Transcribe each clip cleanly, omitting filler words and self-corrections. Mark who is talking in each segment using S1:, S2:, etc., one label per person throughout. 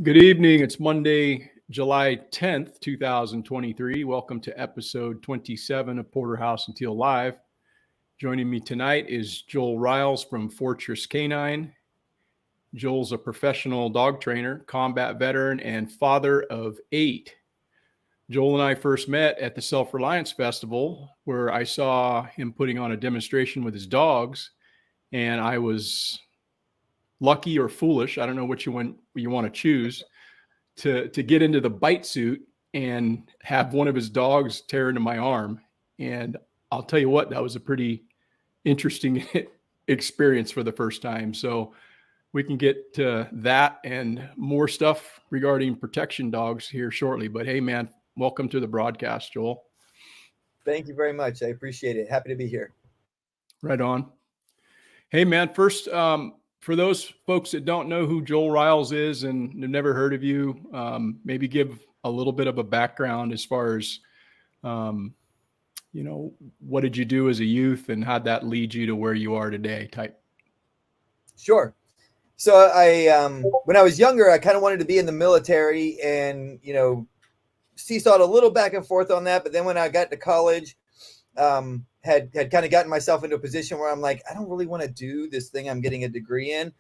S1: Good evening. It's Monday, July 10th, 2023. Welcome to episode 27 of Porterhouse and Teal Live. Joining me tonight is Joel Ryals from Fortress Canine. Joel's a professional dog trainer, combat veteran, and father of 8. Joel and I first met at the Self-Reliance Festival, where I saw him putting on a demonstration with his dogs, and I was lucky or foolish, I don't know what you want to choose, to get into the bite suit and have one of his dogs tear into my arm. And I'll tell you what, that was a pretty interesting experience for the first time. So we can get to that and more stuff regarding protection dogs here shortly. But hey, man, welcome to the broadcast, Joel.
S2: Thank you very much. I appreciate it. Happy to be here.
S1: Right on. Hey, man, first, for those folks that don't know who Joel Ryals is and have never heard of you, maybe give a little bit of a background as far as, what did you do as a youth and how'd that lead you to where you are today type?
S2: Sure. So when I was younger, I kind of wanted to be in the military and, seesawed a little back and forth on that. But then when I got to college, had kind of gotten myself into a position where I'm like, I don't really want to do this thing I'm getting a degree in.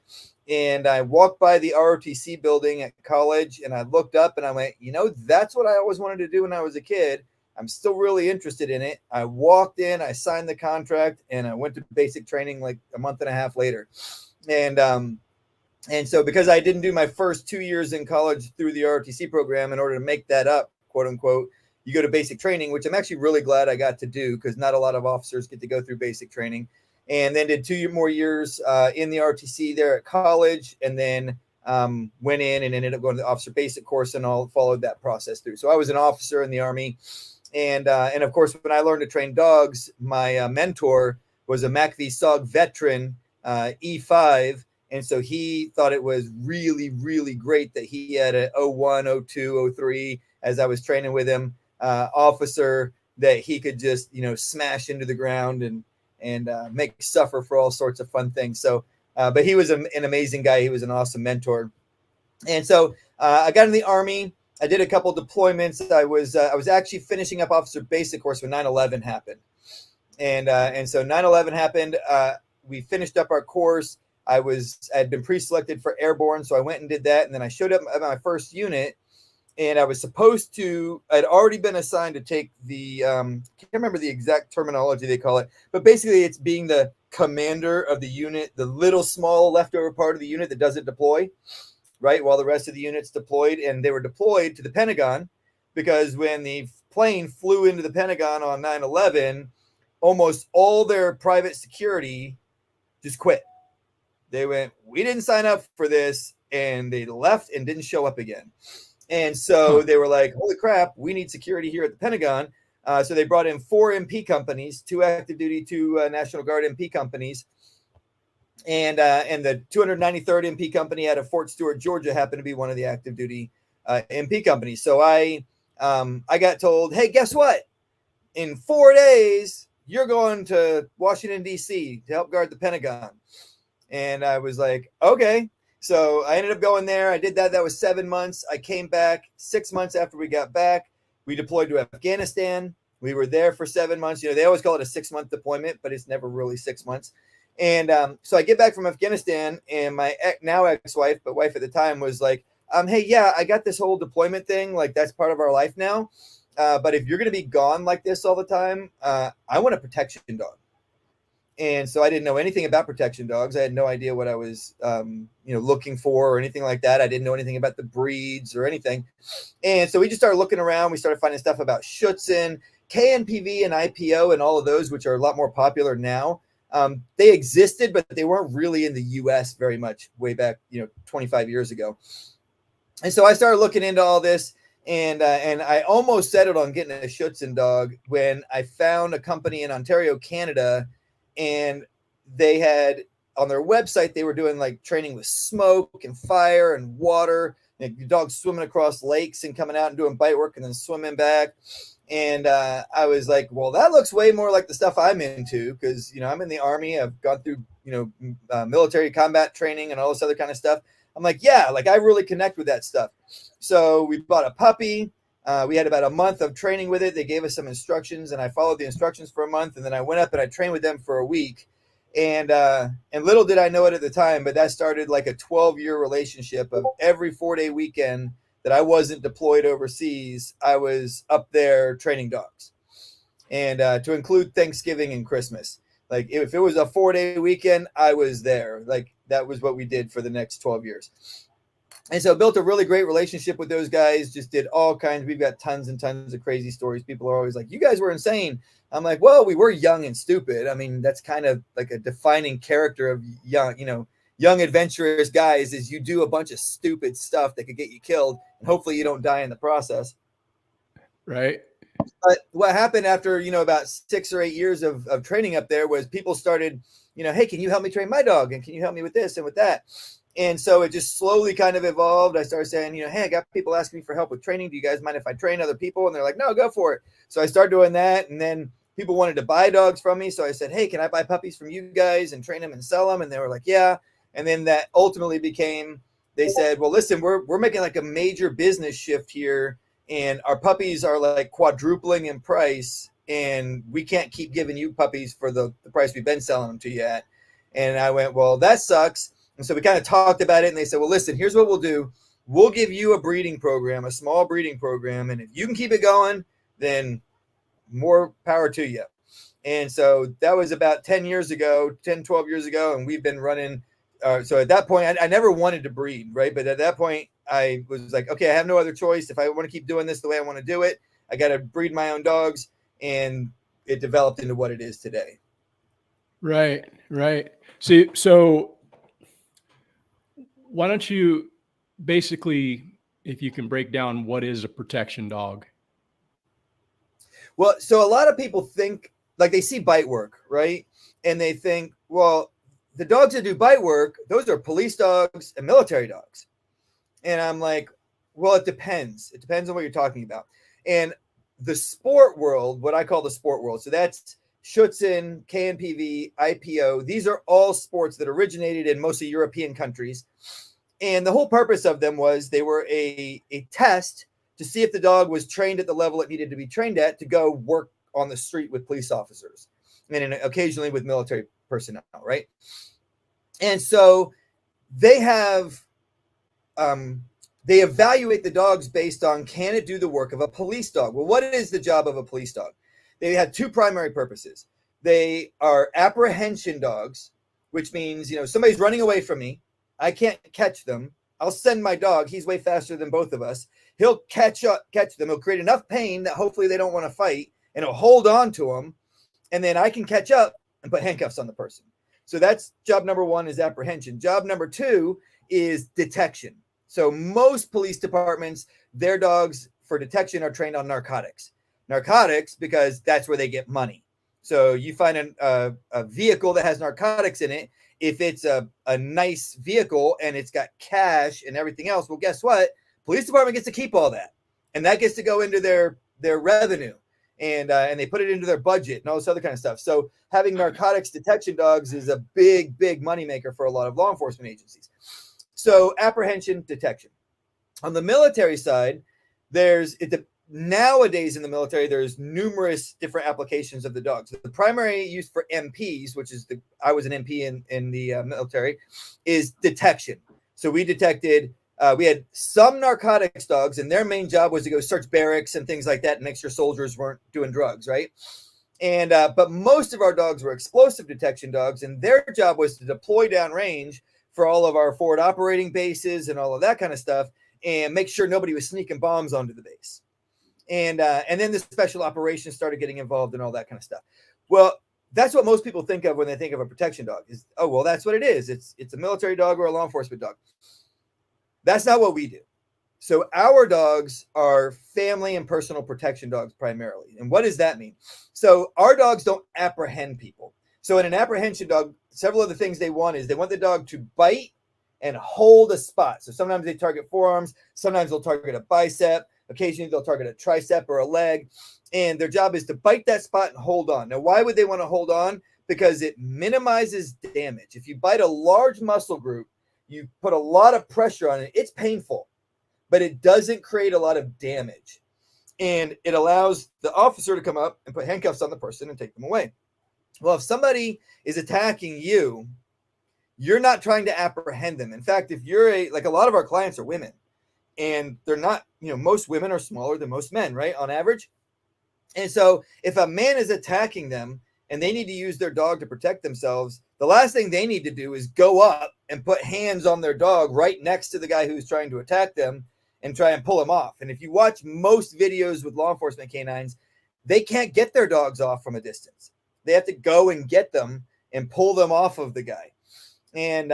S2: And I walked by the ROTC building at college and I looked up and I went, that's what I always wanted to do when I was a kid. I'm still really interested in it. I walked in, I signed the contract, and I went to basic training like a month and a half later. And so because I didn't do my first 2 years in college through the ROTC program, in order to make that up, quote unquote, you go to basic training, which I'm actually really glad I got to do because not a lot of officers get to go through basic training. And then did 2 more years in the ROTC there at college, and then went in and ended up going to the officer basic course and all followed that process through. So I was an officer in the Army. And of course, when I learned to train dogs, my mentor was a MACV-SOG veteran, E5. And so he thought it was really, really great that he had a 01, 02, 03, as I was training with him, officer that he could just, smash into the ground and make suffer for all sorts of fun things. So, but he was an amazing guy. He was an awesome mentor. And so I got in the Army. I did a couple deployments. I was actually finishing up officer basic course when 9/11 happened. And so 9/11 happened. We finished up our course. I had been pre-selected for airborne, so I went and did that. And then I showed up at my first unit, and I was supposed to. I'd already been assigned to take the. I can't remember the exact terminology they call it, but basically it's being the commander of the unit, the little small leftover part of the unit that doesn't deploy, right? While the rest of the unit's deployed, and they were deployed to the Pentagon because when the plane flew into the Pentagon on 9/11, almost all their private security just quit. They went, we didn't sign up for this, and they left and didn't show up again. And so they were like, holy crap, we need security here at the Pentagon. So they brought in 4 MP companies, 2 active duty, 2 National Guard MP companies. And the 293rd MP company out of Fort Stewart, Georgia, happened to be one of the active duty MP companies. So I got told, hey, guess what? In 4 days, you're going to Washington, D.C. to help guard the Pentagon. And I was like, okay. So I ended up going there. I did that. That was 7 months. I came back 6 months after we got back. We deployed to Afghanistan. We were there for 7 months. They always call it a 6-month deployment, but it's never really 6 months. And so I get back from Afghanistan, and my now ex-wife, but wife at the time, was like, hey, yeah, I got this whole deployment thing. Like, that's part of our life now. But if you're going to be gone like this all the time, I want a protection dog. And so I didn't know anything about protection dogs. I had no idea what I was, looking for or anything like that. I didn't know anything about the breeds or anything. And so we just started looking around. We started finding stuff about Schutzhund, KNPV, and IPO, and all of those, which are a lot more popular now. They existed, but they weren't really in the U.S. very much way back, 25 years ago. And so I started looking into all this, and I almost settled on getting a Schutzhund dog when I found a company in Ontario, Canada. And they had on their website, they were doing like training with smoke and fire and water, and dogs swimming across lakes and coming out and doing bite work and then swimming back. And I was like, well, that looks way more like the stuff I'm into because, I'm in the Army. I've gone through, military combat training and all this other kind of stuff. I'm like, yeah, like I really connect with that stuff. So we bought a puppy. We had about a month of training with it. They gave us some instructions, and I followed the instructions for a month, and then I went up and I trained with them for a week. And little did I know it at the time, but that started like a 12-year relationship of every 4-day weekend that I wasn't deployed overseas, I was up there training dogs. And to include Thanksgiving and Christmas. Like if it was a 4-day weekend, I was there. Like that was what we did for the next 12 years. And so built a really great relationship with those guys, just did all kinds. We've got tons and tons of crazy stories. People are always like, you guys were insane. I'm like, well, we were young and stupid. I mean, that's kind of like a defining character of young adventurous guys is you do a bunch of stupid stuff that could get you killed. And hopefully you don't die in the process.
S1: Right.
S2: But what happened after, about 6 or 8 years of training up there was people started, hey, can you help me train my dog? And can you help me with this and with that? And so it just slowly kind of evolved. I started saying, hey, I got people asking me for help with training. Do you guys mind if I train other people? And they're like, no, go for it. So I started doing that. And then people wanted to buy dogs from me. So I said, hey, can I buy puppies from you guys and train them and sell them? And they were like, yeah. And then that ultimately became, they said, well, listen, we're making like a major business shift here. And our puppies are like quadrupling in price. And we can't keep giving you puppies for the price we've been selling them to you at. And I went, well, that sucks. And so we kind of talked about it, and they said, well, listen, here's what we'll do. We'll give you a breeding program, a small breeding program, and if you can keep it going, then more power to you. And so that was about 10, 12 years ago, and we've been running. So at that point, I never wanted to breed, right? But at that point, I was like, okay, I have no other choice. If I want to keep doing this the way I want to do it, I got to breed my own dogs, and it developed into what it is today.
S1: Right. See, so why don't you basically, if you can break down what is a protection dog?
S2: Well, so a lot of people think, like they see bite work, right? And they think, well, the dogs that do bite work, those are police dogs and military dogs. And I'm like, well, it depends. It depends on what you're talking about. And the sport world, what I call the sport world, so that's Schutzhund, KNPV, IPO. These are all sports that originated in mostly European countries. And the whole purpose of them was they were a test to see if the dog was trained at the level it needed to be trained at to go work on the street with police officers and occasionally with military personnel, right? And so they have, they evaluate the dogs based on, can it do the work of a police dog? Well, what is the job of a police dog? They have two primary purposes. They are apprehension dogs, which means, somebody's running away from me. I can't catch them. I'll send my dog. He's way faster than both of us. He'll catch them. He'll create enough pain that hopefully they don't want to fight, and he'll hold on to them. And then I can catch up and put handcuffs on the person. So that's job number one, is apprehension. Job number two is detection. So most police departments, their dogs for detection are trained on narcotics. Narcotics, because that's where they get money. So you find a vehicle that has narcotics in it. If it's a nice vehicle and it's got cash and everything else, well, guess what? Police department gets to keep all that. And that gets to go into their revenue. And they put it into their budget and all this other kind of stuff. So having narcotics detection dogs is a big, big moneymaker for a lot of law enforcement agencies. So apprehension, detection. On the military side, nowadays in the military, there's numerous different applications of the dogs. The primary use for MPs, which is I was an MP in the military, is detection. So we detected, we had some narcotics dogs, and their main job was to go search barracks and things like that and make sure soldiers weren't doing drugs, right? And but most of our dogs were explosive detection dogs, and their job was to deploy downrange for all of our forward operating bases and all of that kind of stuff, and make sure nobody was sneaking bombs onto the base. And then the special operations started getting involved in all that kind of stuff. Well, that's what most people think of when they think of a protection dog is, oh, well, that's what it is. It's a military dog or a law enforcement dog. That's not what we do. So our dogs are family and personal protection dogs primarily. And what does that mean? So our dogs don't apprehend people. So in an apprehension dog, several of the things they want is they want the dog to bite and hold a spot. So sometimes they target forearms. Sometimes they'll target a bicep. Occasionally they'll target a tricep or a leg. And their job is to bite that spot and hold on. Now, why would they want to hold on? Because it minimizes damage. If you bite a large muscle group, you put a lot of pressure on it. It's painful, but it doesn't create a lot of damage. And it allows the officer to come up and put handcuffs on the person and take them away. Well, if somebody is attacking you, you're not trying to apprehend them. In fact, if you're like a lot of our clients are women, and they're not, most women are smaller than most men, right? On average. And so if a man is attacking them and they need to use their dog to protect themselves, the last thing they need to do is go up and put hands on their dog right next to the guy who's trying to attack them and try and pull him off. And if you watch most videos with law enforcement canines, they can't get their dogs off from a distance. They have to go and get them and pull them off of the guy. And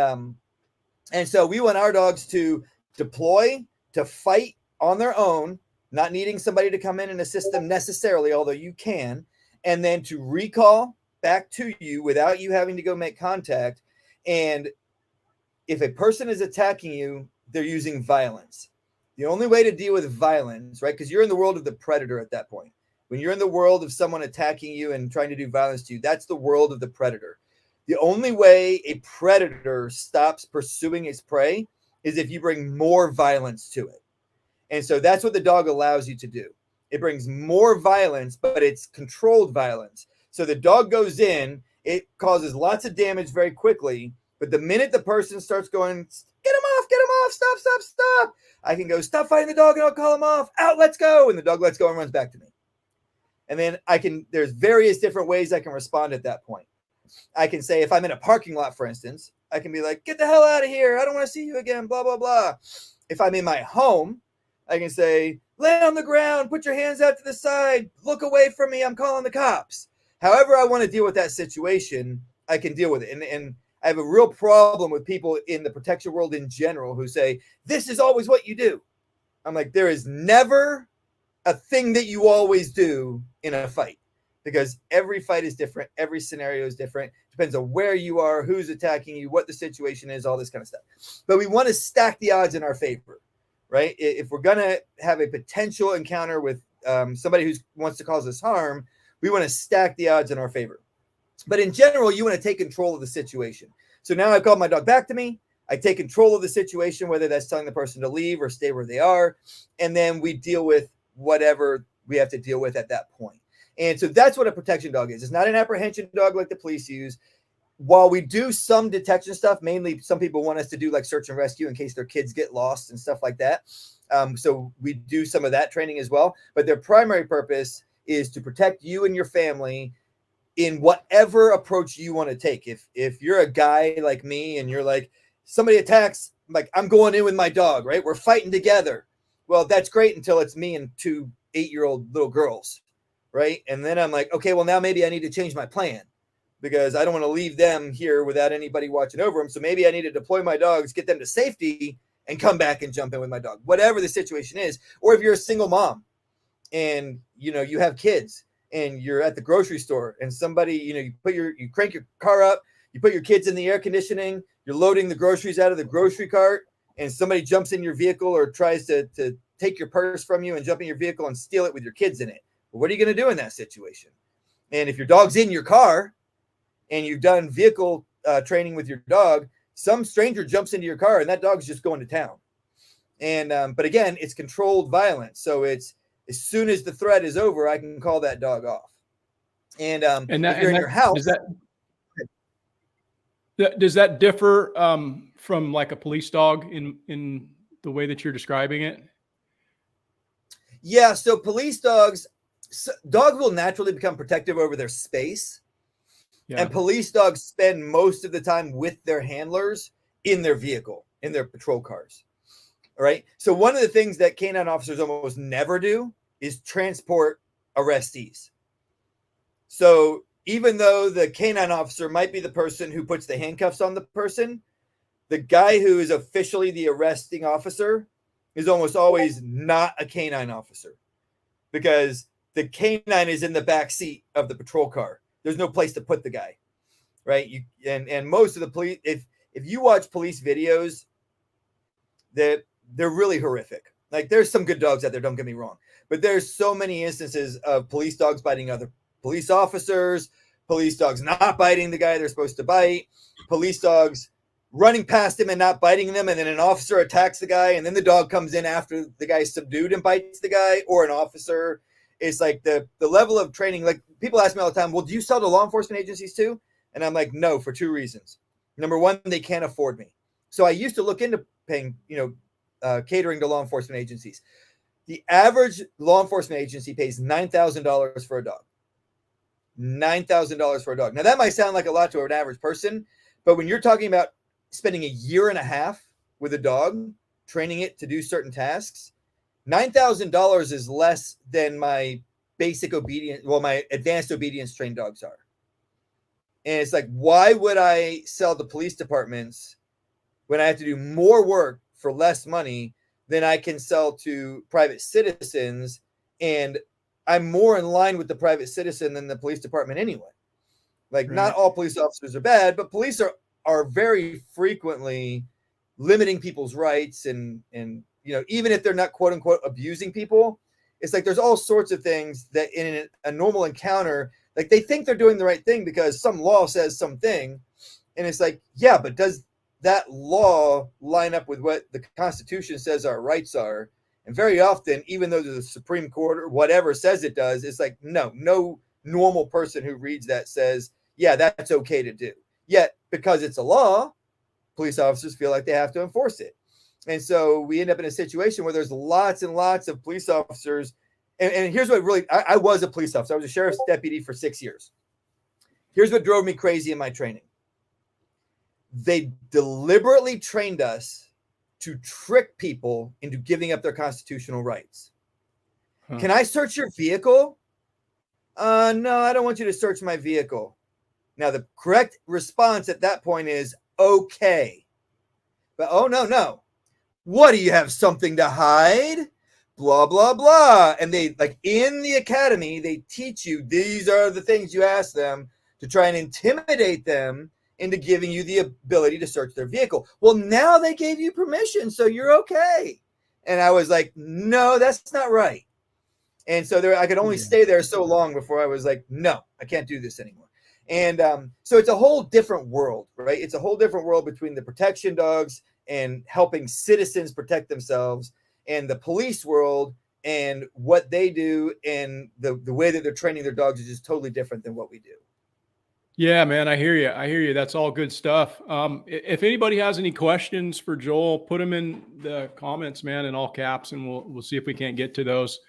S2: so we want our dogs to deploy, to fight on their own, not needing somebody to come in and assist them necessarily, although you can, and then to recall back to you without you having to go make contact. And if a person is attacking you, they're using violence. The only way to deal with violence, right? Because you're in the world of the predator at that point. When you're in the world of someone attacking you and trying to do violence to you, that's the world of the predator. The only way a predator stops pursuing its prey is if you bring more violence to it. And so that's what the dog allows you to do. It brings more violence, but it's controlled violence. So the dog goes in, it causes lots of damage very quickly. But the minute the person starts going, get him off, stop, I can go, stop fighting the dog and I'll call him off. Out, let's go. And the dog lets go and runs back to me. And then there's various different ways I can respond at that point. I can say, if I'm in a parking lot, for instance, I can be like, get the hell out of here. I don't want to see you again, blah, blah, blah. If I'm in my home, I can say, lay on the ground, put your hands out to the side, look away from me, I'm calling the cops. However I want to deal with that situation, I can deal with it. And I have a real problem with people in the protection world in general who say, this is always what you do. I'm like, there is never a thing that you always do in a fight, because every fight is different. Every scenario is different. Depends on where you are, who's attacking you, what the situation is, all this kind of stuff. But we want to stack the odds in our favor, right? If we're going to have a potential encounter with somebody who wants to cause us harm, we want to stack the odds in our favor. But in general, you want to take control of the situation. So now I've called my dog back to me. I take control of the situation, whether that's telling the person to leave or stay where they are. And then we deal with whatever we have to deal with at that point. And so that's what a protection dog is. It's not an apprehension dog like the police use. While we do some detection stuff, mainly some people want us to do like search and rescue in case their kids get lost and stuff like that. So we do some of that training as well. But their primary purpose is to protect you and your family in whatever approach you want to take. If you're a guy like me and you're like, somebody attacks, like I'm going in with my dog, right? We're fighting together. Well, that's great until it's me and two 8-year-old little girls, right? And then I'm like, okay, well now maybe I need to change my plan because I don't want to leave them here without anybody watching over them. So maybe I need to deploy my dogs, get them to safety and come back and jump in with my dog, whatever the situation is. Or if you're a single mom and, you have kids and you're at the grocery store and somebody, you crank your car up, you put your kids in the air conditioning, you're loading the groceries out of the grocery cart, and somebody jumps in your vehicle or tries to take your purse from you and jump in your vehicle and steal it with your kids in it. Well, what are you going to do in that situation? And if your dog's in your car and you've done vehicle training with your dog, some stranger jumps into your car and that dog's just going to town. And but again, it's controlled violence. So it's as soon as the threat is over, I can call that dog off. And if you're in your house.
S1: Does that differ from like a police dog in the way that you're describing it?
S2: Yeah. So police dogs will naturally become protective over their space. Yeah. And police dogs spend most of the time with their handlers in their vehicle, in their patrol cars. All right. So one of the things that canine officers almost never do is transport arrestees. So even though the canine officer might be the person who puts the handcuffs on the person, the guy who is officially the arresting officer is almost always not a canine officer because the canine is in the back seat of the patrol car. There's no place to put the guy, right? And most of the police, if you watch police videos, they're really horrific. Like there's some good dogs out there, don't get me wrong, but there's so many instances of police dogs biting other police officers, police dogs not biting the guy they're supposed to bite, police dogs running past him and not biting them, and then an officer attacks the guy, and then the dog comes in after the guy's subdued and bites the guy, or an officer. It's like the level of training. Like, people ask me all the time, well, do you sell to law enforcement agencies too? And I'm like, no, for two reasons. Number one, they can't afford me. So I used to look into paying, catering to law enforcement agencies. The average law enforcement agency pays $9,000 for a dog. $9,000 for a dog. Now, that might sound like a lot to an average person, but when you're talking about spending a year and a half with a dog, training it to do certain tasks, $9,000 is less than my basic obedience, my advanced obedience trained dogs are. And it's like, why would I sell to police departments when I have to do more work for less money than I can sell to private citizens? And I'm more in line with the private citizen than the police department anyway. Like, not all police officers are bad, but police are very frequently limiting people's rights, and even if they're not quote unquote abusing people, it's like there's all sorts of things that in a normal encounter, like, they think they're doing the right thing because some law says something, and it's like, yeah, but does that law line up with what the Constitution says our rights are? And very often, even though the Supreme Court or whatever says it does, it's like, no normal person who reads that says, yeah, that's okay to do. Yet, because it's a law, police officers feel like they have to enforce it. And so we end up in a situation where there's lots and lots of police officers. And here's what really, I was a police officer. I was a sheriff's deputy for 6 years. Here's what drove me crazy in my training. They deliberately trained us to trick people into giving up their constitutional rights. Can I search your vehicle? No, I don't want you to search my vehicle. Now, the correct response at that point is, okay. But, oh, no. What, do you have something to hide? Blah, blah, blah. And they, like, in the academy, they teach you these are the things you ask them to try and intimidate them into giving you the ability to search their vehicle. Well, now they gave you permission, so you're okay. And I was like, no, that's not right. And so I could only stay there so long before I was like, no, I can't do this anymore. And so it's a whole different world, right? It's a whole different world between the protection dogs and helping citizens protect themselves, and the police world and what they do, and the way that they're training their dogs is just totally different than what we do.
S1: Yeah, man, I hear you. That's all good stuff. If anybody has any questions for Joel, put them in the comments, man, in all caps, and we'll see if we can't get to those.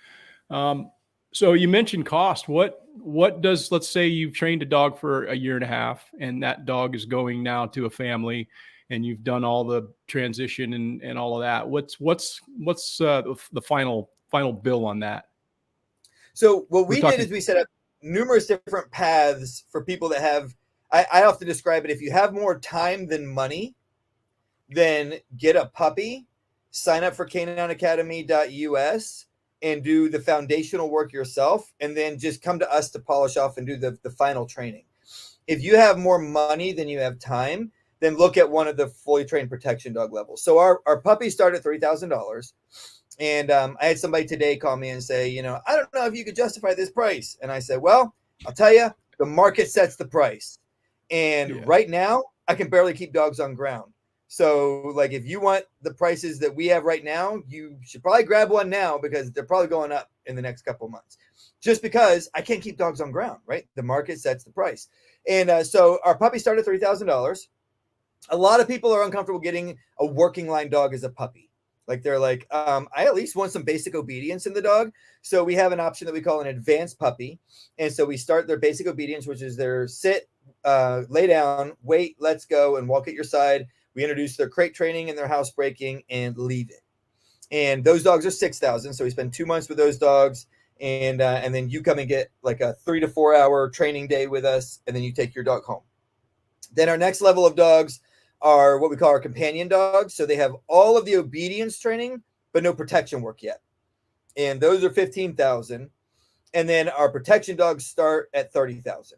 S1: So you mentioned cost. What does, let's say you've trained a dog for a year and a half, and that dog is going now to a family, and you've done all the transition and all of that. What's the final bill on that?
S2: So what we did is we set up numerous different paths for people that have, I often describe it, if you have more time than money, then get a puppy, sign up for canineacademy.us, and do the foundational work yourself, and then just come to us to polish off and do the final training. If you have more money than you have time, then look at one of the fully trained protection dog levels. So our puppies start at $3,000. And I had somebody today call me and say, I don't know if you could justify this price. And I said, well, I'll tell you, the market sets the price. And right now, I can barely keep dogs on ground. So, like, if you want the prices that we have right now, you should probably grab one now, because they're probably going up in the next couple of months. Just because I can't keep dogs on ground, right? The market sets the price. And so our puppy started at $3,000. A lot of people are uncomfortable getting a working line dog as a puppy. Like, they're like, I at least want some basic obedience in the dog. So we have an option that we call an advanced puppy. And so we start their basic obedience, which is their sit, lay down, wait, let's go, and walk at your side. We introduce their crate training and their house breaking and leave it. And those dogs are $6,000. So we spend 2 months with those dogs. And then you come and get like a 3 to 4 hour training day with us. And then you take your dog home. Then our next level of dogs are what we call our companion dogs. So they have all of the obedience training, but no protection work yet. And those are $15,000. And then our protection dogs start at $30,000.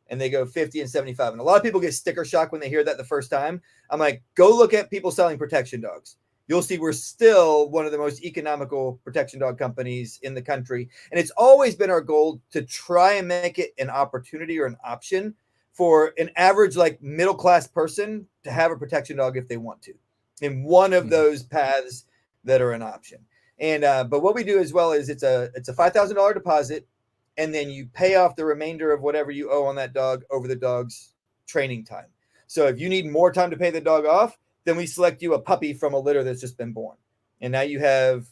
S2: And they go 50 and 75. And a lot of people get sticker shock when they hear that the first time. I'm like, go look at people selling protection dogs. You'll see we're still one of the most economical protection dog companies in the country. And it's always been our goal to try and make it an opportunity or an option for an average like middle class person to have a protection dog if they want to, in one of those paths that are an option. And but what we do as well is it's a $5,000 deposit, and then you pay off the remainder of whatever you owe on that dog over the dog's training time. So if you need more time to pay the dog off, then we select you a puppy from a litter that's just been born, and now you have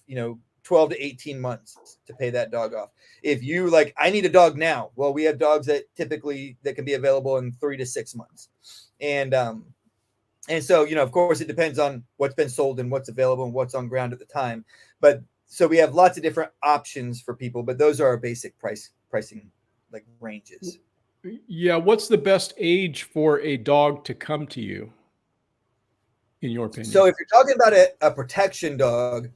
S2: 12 to 18 months to pay that dog off. If you like, I need a dog now. Well, we have dogs that can be available in 3 to 6 months. And so, of course it depends on what's been sold and what's available and what's on ground at the time. But so we have lots of different options for people, but those are our basic pricing like ranges.
S1: Yeah. What's the best age for a dog to come to you, in your opinion?
S2: So if you're talking about a protection dog,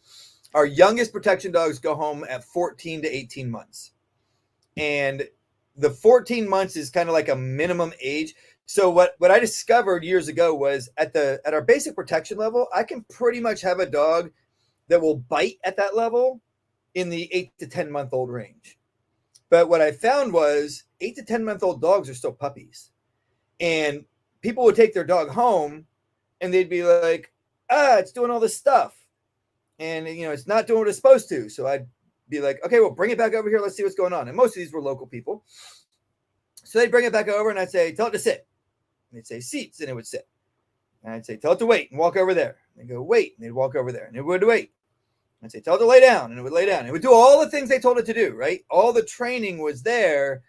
S2: our youngest protection dogs go home at 14 to 18 months. And the 14 months is kind of like a minimum age. So what I discovered years ago was at our basic protection level, I can pretty much have a dog that will bite at that level in the 8 to 10 month old range. But what I found was 8 to 10 month old dogs are still puppies. And people would take their dog home and they'd be like, it's doing all this stuff. And, it's not doing what it's supposed to. So I'd be like, okay, well, bring it back over here. Let's see what's going on. And most of these were local people. So they'd bring it back over and I'd say, tell it to sit. And they'd say seats, and it would sit. And I'd say, tell it to wait and walk over there. And they'd go, wait. And they'd walk over there and it would wait. I'd say, tell it to lay down, and it would lay down. It would do all the things they told it to do, right? All the training was there,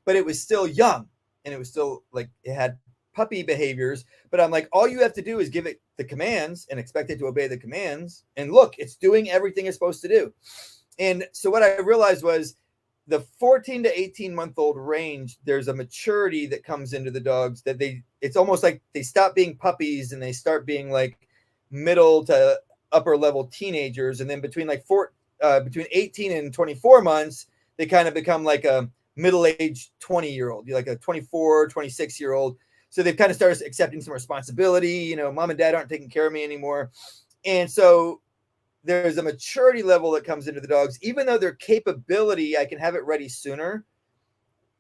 S2: but it was still young, and it was still like it had puppy behaviors. But I'm like, all you have to do is give it the commands and expect it to obey the commands. And look, it's doing everything it's supposed to do. And so what I realized was the 14 to 18 month old range, there's a maturity that comes into the dogs that it's almost like they stop being puppies and they start being like middle to upper level teenagers. And then between 18 and 24 months, they kind of become like a middle-aged 20-year-old, like a 24, 26-year-old. So they've kind of started accepting some responsibility. Mom and dad aren't taking care of me anymore. And so there's a maturity level that comes into the dogs. Even though their capability, I can have it ready sooner,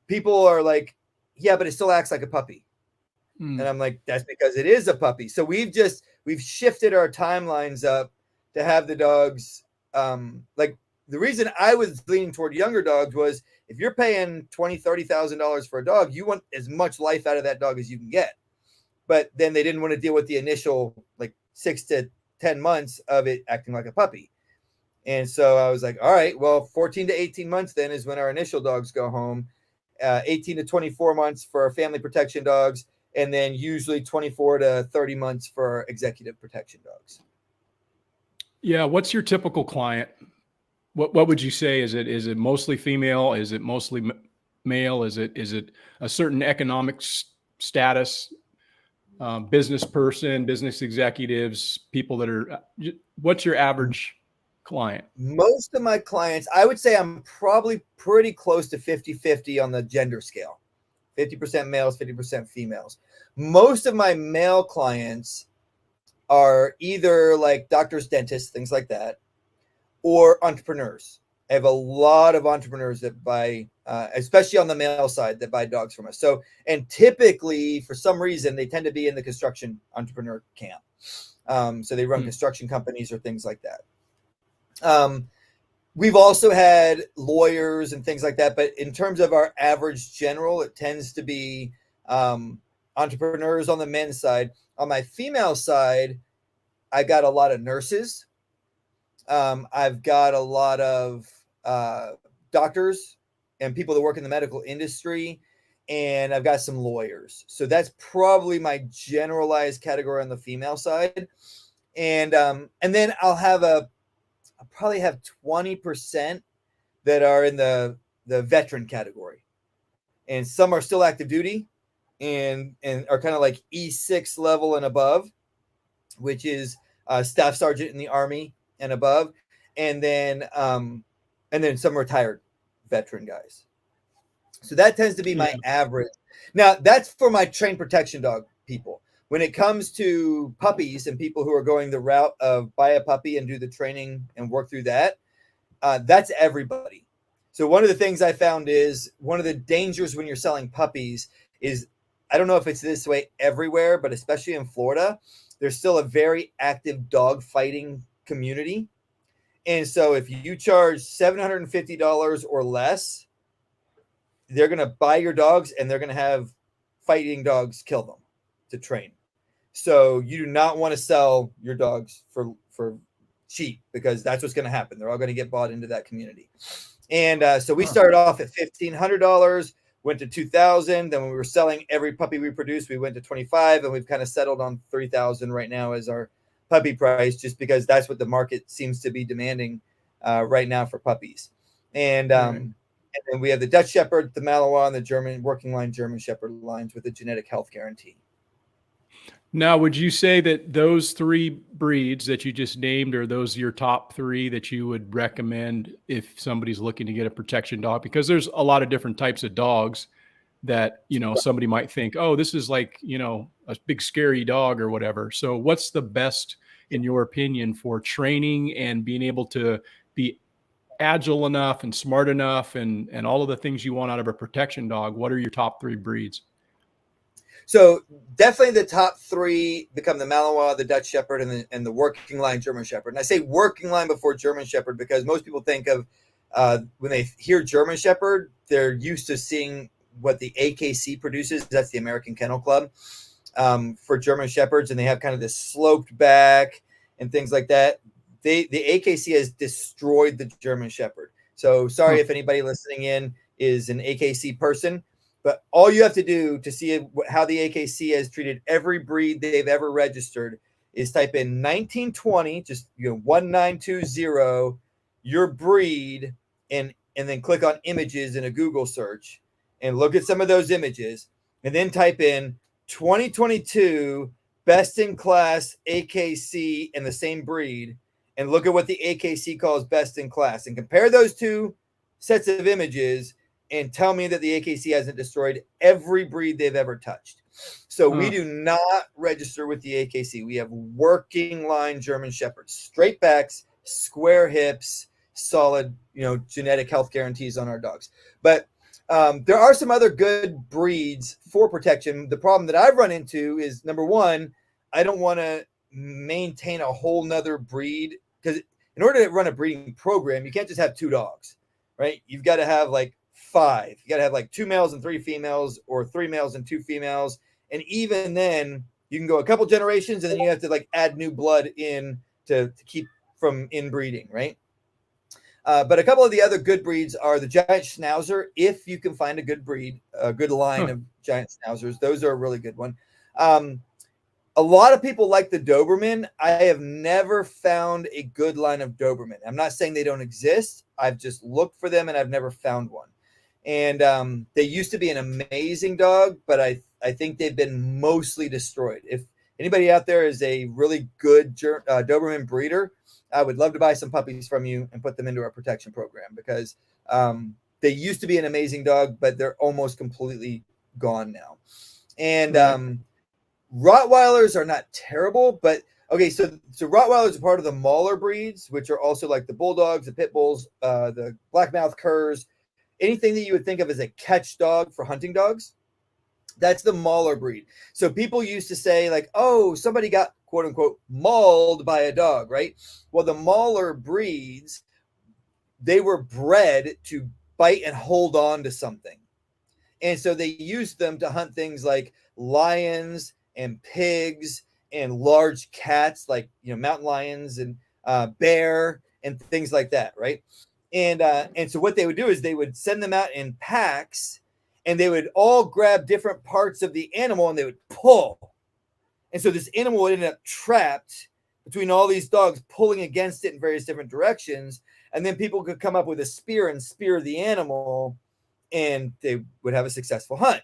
S2: people are like, yeah, but it still acts like a puppy. And I'm like, that's because it is a puppy. So we've shifted our timelines up to have the dogs. Like the reason I was leaning toward younger dogs was if you're paying $20,000, $30,000 for a dog, you want as much life out of that dog as you can get. But then they didn't want to deal with the initial like 6 to 10 months of it acting like a puppy. And so I was like, all right, well, 14 to 18 months then is when our initial dogs go home. 18 to 24 months for our family protection dogs, and then usually 24 to 30 months for our executive protection dogs.
S1: Yeah. What's your typical client? What would you say? Is it mostly female? Is it mostly male? Is it a certain economic status? Business person, business executives, people that are, what's your average client?
S2: Most of my clients, I would say I'm probably pretty close to 50-50 on the gender scale. 50% males, 50% females. Most of my male clients are either like doctors, dentists, things like that, or entrepreneurs. I have a lot of entrepreneurs that buy, especially on the male side, that buy dogs from us. So, and typically, for some reason, they tend to be in the construction entrepreneur camp. So they run construction companies or things like that. We've also had lawyers and things like that. But in terms of our average general, it tends to be entrepreneurs on the men's side. On my female side, I got a lot of nurses. I've got a lot of doctors and people that work in the medical industry, and I've got some lawyers. So that's probably my generalized category on the female side. And then I'll probably have 20% that are in the veteran category, and some are still active duty and are kind of like E6 level and above, which is staff sergeant in the Army and above, and then some retired veteran guys. So that tends to be my average. Now that's for my trained protection dog people. When it comes to puppies and people who are going the route of buy a puppy and do the training and work through that, that's everybody. So one of the things I found is one of the dangers when you're selling puppies is I don't know if it's this way everywhere, but especially in Florida, there's still a very active dog fighting community. And so if you charge $750 or less, they're going to buy your dogs and they're going to have fighting dogs kill them to train. So you do not want to sell your dogs for cheap, because that's what's going to happen. They're all going to get bought into that community. And so we started off at $1,500, went to $2,000. Then when we were selling every puppy we produced, we went to $25,000, and we've kind of settled on $3,000 right now as our puppy price, just because that's what the market seems to be demanding right now for puppies. And and then we have the Dutch Shepherd, the Malinois, and the German working line German Shepherd lines with a genetic health guarantee.
S1: Now, would you say that those three breeds that you just named, are those your top three that you would recommend if somebody's looking to get a protection dog? Because there's a lot of different types of dogs that, somebody might think, oh, this is like, a big scary dog or whatever. So what's the best, in your opinion, for training and being able to be agile enough and smart enough and all of the things you want out of a protection dog? What are your top three breeds?
S2: So definitely the top three become the Malinois, the Dutch Shepherd, and the working line German Shepherd. And I say working line before German Shepherd because most people think of when they hear German Shepherd, they're used to seeing what the AKC produces. That's the American Kennel Club for German Shepherds, and they have kind of this sloped back and things like that. The AKC has destroyed the German Shepherd. So sorry if anybody listening in is an AKC person. But all you have to do to see how the AKC has treated every breed they've ever registered is type in 1920, just 1920, your breed, and then click on images in a Google search and look at some of those images, and then type in 2022 best in class AKC and the same breed, and look at what the AKC calls best in class, and compare those two sets of images and tell me that the AKC hasn't destroyed every breed they've ever touched. So we do not register with the AKC. We have working line German Shepherds, straight backs, square hips, solid, genetic health guarantees on our dogs. But there are some other good breeds for protection. The problem that I've run into is, number one, I don't want to maintain a whole nother breed, because in order to run a breeding program, you can't just have two dogs, right? You've got to have like 5. You got to have like 2 males and 3 females, or 3 males and 2 females. And even then you can go a couple generations, and then you have to like add new blood in to keep from inbreeding. Right. But a couple of the other good breeds are the giant schnauzer. If you can find a good breed, a good line of giant schnauzers, those are a really good one. A lot of people like the Doberman. I have never found a good line of Doberman. I'm not saying they don't exist. I've just looked for them and I've never found one. And they used to be an amazing dog, but I think they've been mostly destroyed. If anybody out there is a really good Doberman breeder, I would love to buy some puppies from you and put them into our protection program, because they used to be an amazing dog, but they're almost completely gone now. And Rottweilers are not terrible, but okay, so Rottweilers are part of the Mauler breeds, which are also like the Bulldogs, the Pit Bulls, the Blackmouth Curs, anything that you would think of as a catch dog for hunting dogs. That's the Mauler breed. So people used to say like, oh, somebody got quote unquote mauled by a dog, right? Well, the Mauler breeds, they were bred to bite and hold on to something. And so they used them to hunt things like lions and pigs and large cats, like, mountain lions and bear and things like that, right? And so what they would do is they would send them out in packs, and they would all grab different parts of the animal and they would pull. And so this animal would end up trapped between all these dogs pulling against it in various different directions. And then people could come up with a spear and spear the animal, and they would have a successful hunt.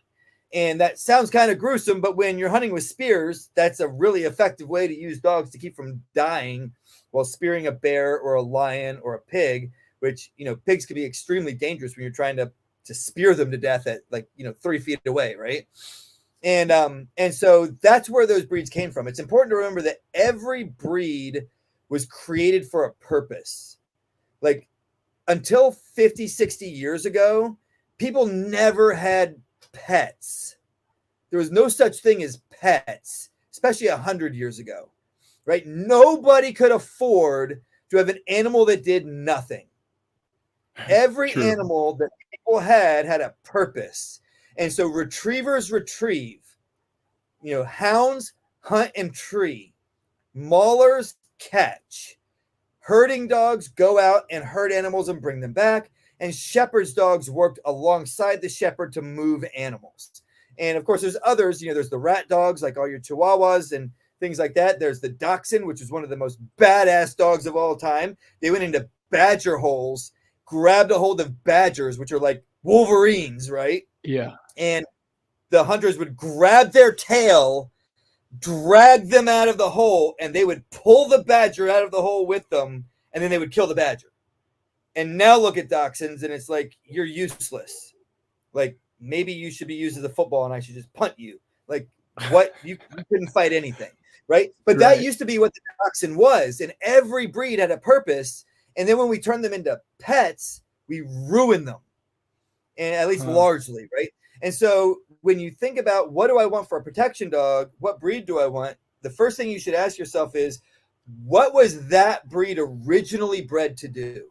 S2: And that sounds kind of gruesome, but when you're hunting with spears, that's a really effective way to use dogs to keep from dying while spearing a bear or a lion or a pig, which, pigs can be extremely dangerous when you're trying to spear them to death at 3 feet away. Right. And so that's where those breeds came from. It's important to remember that every breed was created for a purpose. Like, until 50, 60 years ago, people never had pets. there was no such thing as pets, especially 100 years ago, right? Nobody could afford to have an animal that did nothing. Every
S1: True.
S2: animal that people had a purpose. And so retrievers retrieve, hounds hunt and tree, maulers catch, herding dogs go out and herd animals and bring them back, and shepherd's dogs worked alongside the shepherd to move animals. And of course, there's others. There's the rat dogs, like all your chihuahuas and things like that. There's the dachshund, which is one of the most badass dogs of all time. They went into badger holes, grabbed a hold of badgers, which are like wolverines, right?
S1: Yeah.
S2: And the hunters would grab their tail, drag them out of the hole, and they would pull the badger out of the hole with them, and then they would kill the badger. And now look at dachshunds, and it's like, you're useless. Like, maybe you should be used as a football, and I should just punt you. Like, what? You couldn't fight anything, right? But
S1: Right.
S2: that used to be what the dachshund was, and every breed had a purpose. And then when we turned them into pets, we ruined them, and at least largely, right? And so when you think about what do I want for a protection dog, what breed do I want? The first thing you should ask yourself is, what was that breed originally bred to do?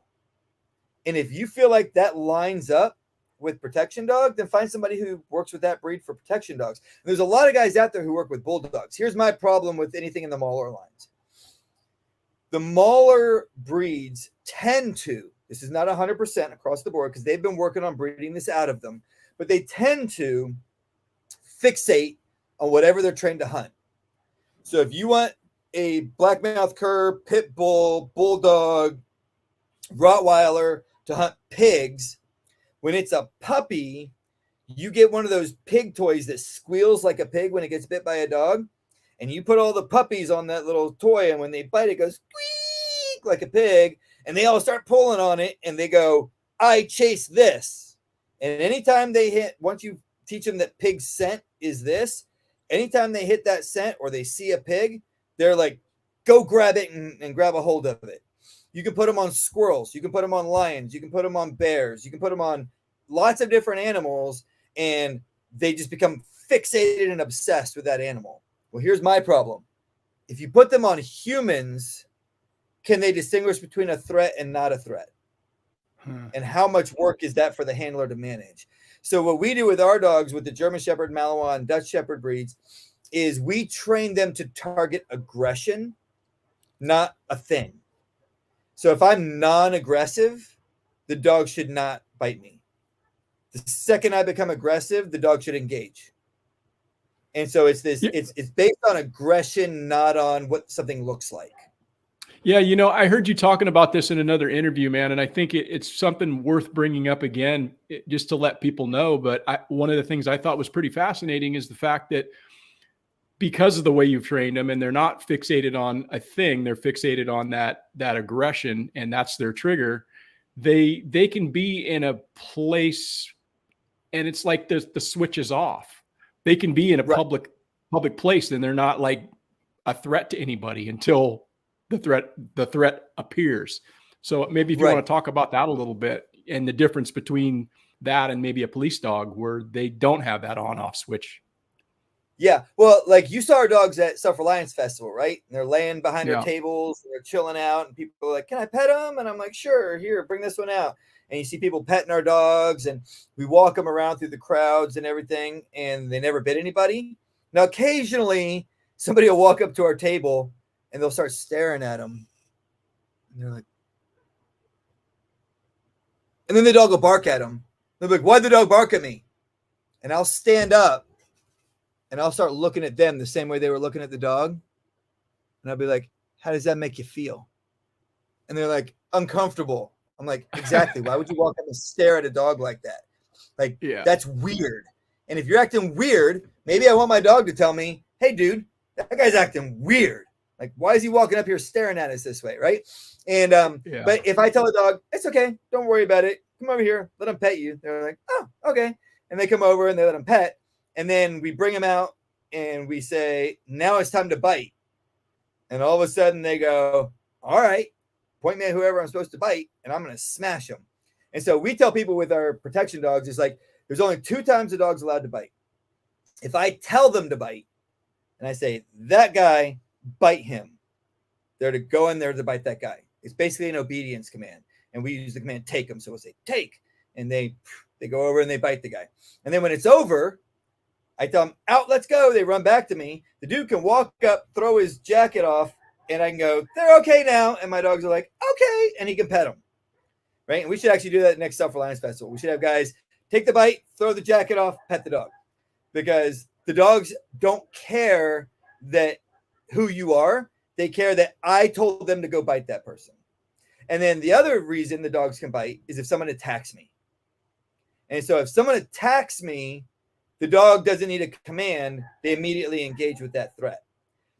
S2: And if you feel like that lines up with protection dog, then find somebody who works with that breed for protection dogs. And there's a lot of guys out there who work with bulldogs. Here's my problem with anything in the Mauler lines. The Mauler breeds tend to, this is not 100% across the board because they've been working on breeding this out of them, but they tend to fixate on whatever they're trained to hunt. So if you want a blackmouth cur, pit bull, bulldog, Rottweiler to hunt pigs, when it's a puppy, you get one of those pig toys that squeals like a pig when it gets bit by a dog, and you put all the puppies on that little toy, and when they bite, it goes squeak like a pig, and they all start pulling on it, and they go, I chase this. And anytime they hit, once you teach them that pig scent is this, anytime they hit that scent or they see a pig, they're like, go grab it and grab a hold of it. You can put them on squirrels. You can put them on lions. You can put them on bears. You can put them on lots of different animals, and they just become fixated and obsessed with that animal. Well, here's my problem. If you put them on humans, can they distinguish between a threat and not a threat? And how much work is that for the handler to manage? So what we do with our dogs, with the German Shepherd, Malinois, and Dutch Shepherd breeds, is we train them to target aggression, not a thing. So if I'm non-aggressive, the dog should not bite me. The second I become aggressive, the dog should engage. And so it's this, it's based on aggression, not on what something looks like.
S1: Yeah, I heard you talking about this in another interview, man, and I think it's something worth bringing up again, just to let people know. But one of the things I thought was pretty fascinating is the fact that because of the way you've trained them, and they're not fixated on a thing, they're fixated on that aggression, and that's their trigger. They can be in a place, and it's like the switch is off. They can be in a public place, and they're not like a threat to anybody until the threat appears. So maybe if you want to talk about that a little bit, and the difference between that and maybe a police dog where they don't have that on-off switch.
S2: Yeah. Well, like you saw our dogs at Self-Reliance Festival, right? And they're laying behind our tables, they're chilling out, and people are like, can I pet them? And I'm like, sure, here, bring this one out. And you see people petting our dogs, and we walk them around through the crowds and everything, and they never bit anybody. Now, occasionally, somebody will walk up to our table, and they'll start staring at them. And they're like, and then the dog will bark at them. They'll be like, why'd the dog bark at me? And I'll stand up, and I'll start looking at them the same way they were looking at the dog. And I'll be like, how does that make you feel? And they're like, uncomfortable. I'm like, exactly. Why would you walk up and stare at a dog like that? Like, that's weird. And if you're acting weird, maybe I want my dog to tell me, hey, dude, that guy's acting weird. Like, why is he walking up here staring at us this way, right? And but if I tell a dog, it's okay, don't worry about it. Come over here, let him pet you. They're like, oh, okay. And they come over and they let him pet. And then we bring them out and we say, now it's time to bite. And all of a sudden they go, all right, point me at whoever I'm supposed to bite, and I'm going to smash them. And so we tell people with our protection dogs, it's like, there's only 2 times the dog's allowed to bite. if I tell them to bite and I say, that guy, bite him, they're to go in there to bite that guy. It's basically an obedience command. And we use the command take them. So we'll say take. And they go over and they bite the guy. And then when it's over, I tell them, out, let's go. They run back to me. The dude can walk up, throw his jacket off, and I can go, they're okay now. And my dogs are like, okay. And he can pet them. Right? And we should actually do that next Self-Reliance Festival. We should have guys take the bite, throw the jacket off, pet the dog. Because the dogs don't care that who you are. They care that I told them to go bite that person. And then the other reason the dogs can bite is if someone attacks me. And so if someone attacks me, the dog doesn't need a command. They immediately engage with that threat.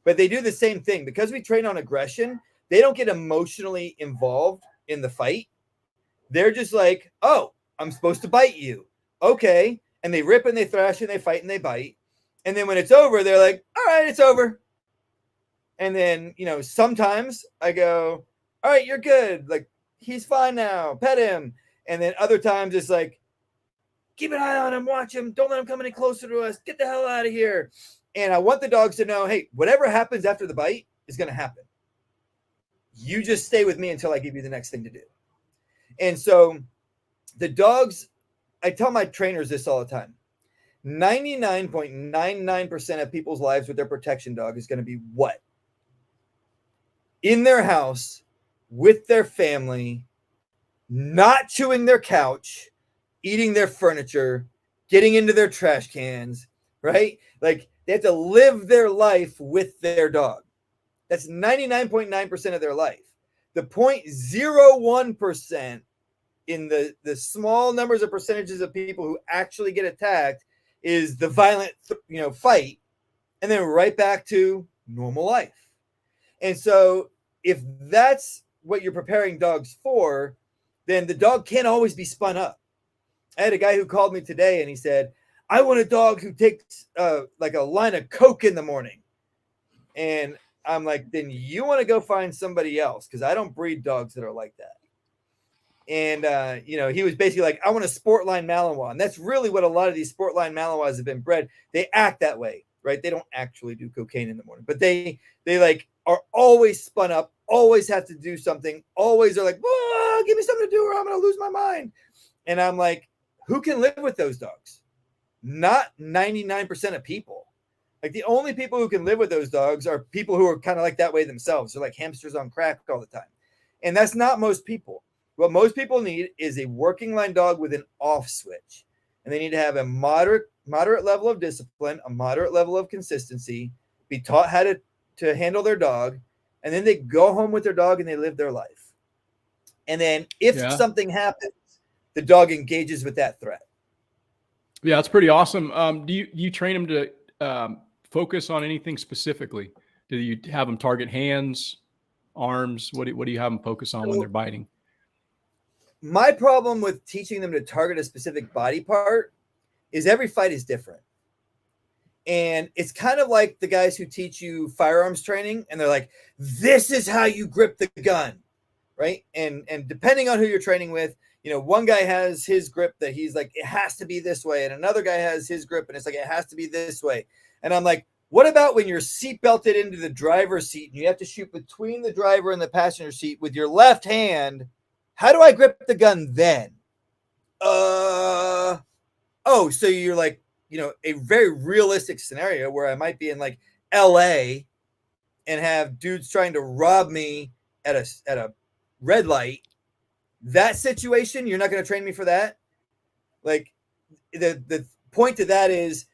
S2: But they do the same thing. Because we train on aggression, they don't get emotionally involved in the fight. They're just like, oh, I'm supposed to bite you. Okay. And they rip and they thrash and they fight and they bite. And then when it's over, they're like, all right, it's over. And then, sometimes I go, all right, you're good. Like, he's fine now. Pet him. And then other times it's like, keep an eye on him. Watch him. Don't let him come any closer to us. Get the hell out of here. And I want the dogs to know, hey, whatever happens after the bite is going to happen. You just stay with me until I give you the next thing to do. And so the dogs, I tell my trainers this all the time. 99.99% of people's lives with their protection dog is going to be what? In their house, with their family, not chewing their couch, eating their furniture, getting into their trash cans, right? Like they have to live their life with their dog. That's 99.9% of their life. The 0.01% in the small numbers of percentages of people who actually get attacked is the violent, fight, and then right back to normal life. And so if that's what you're preparing dogs for, then the dog can't always be spun up. I had a guy who called me today and he said, I want a dog who takes like a line of Coke in the morning. And I'm like, then you want to go find somebody else because I don't breed dogs that are like that. And, he was basically like, I want a sport line Malinois. And that's really what a lot of these sport line Malinois have been bred. They act that way, right? They don't actually do cocaine in the morning, but they like are always spun up, always have to do something, always are like, give me something to do or I'm going to lose my mind. And I'm like, who can live with those dogs? Not 99% of people. Like the only people who can live with those dogs are people who are kind of like that way themselves. They're like hamsters on crack all the time. And that's not most people. What most people need is a working line dog with an off switch. And they need to have a moderate level of discipline, a moderate level of consistency, be taught how to handle their dog, and then they go home with their dog and they live their life. And then if something happens, the dog engages with that threat.
S1: Yeah, that's pretty awesome. Do you train them to focus on anything specifically? Do you have them target hands, arms? What do you have them focus on when they're biting?
S2: My problem with teaching them to target a specific body part is every fight is different. And it's kind of like the guys who teach you firearms training and they're like, this is how you grip the gun, right? And depending on who you're training with, one guy has his grip that he's like, it has to be this way. And another guy has his grip and it's like, it has to be this way. And I'm like, what about when you're seat belted into the driver's seat and you have to shoot between the driver and the passenger seat with your left hand? How do I grip the gun then? So you're like, a very realistic scenario where I might be in like LA and have dudes trying to rob me at a red light. That situation, you're not going to train me for that. Like the point to that is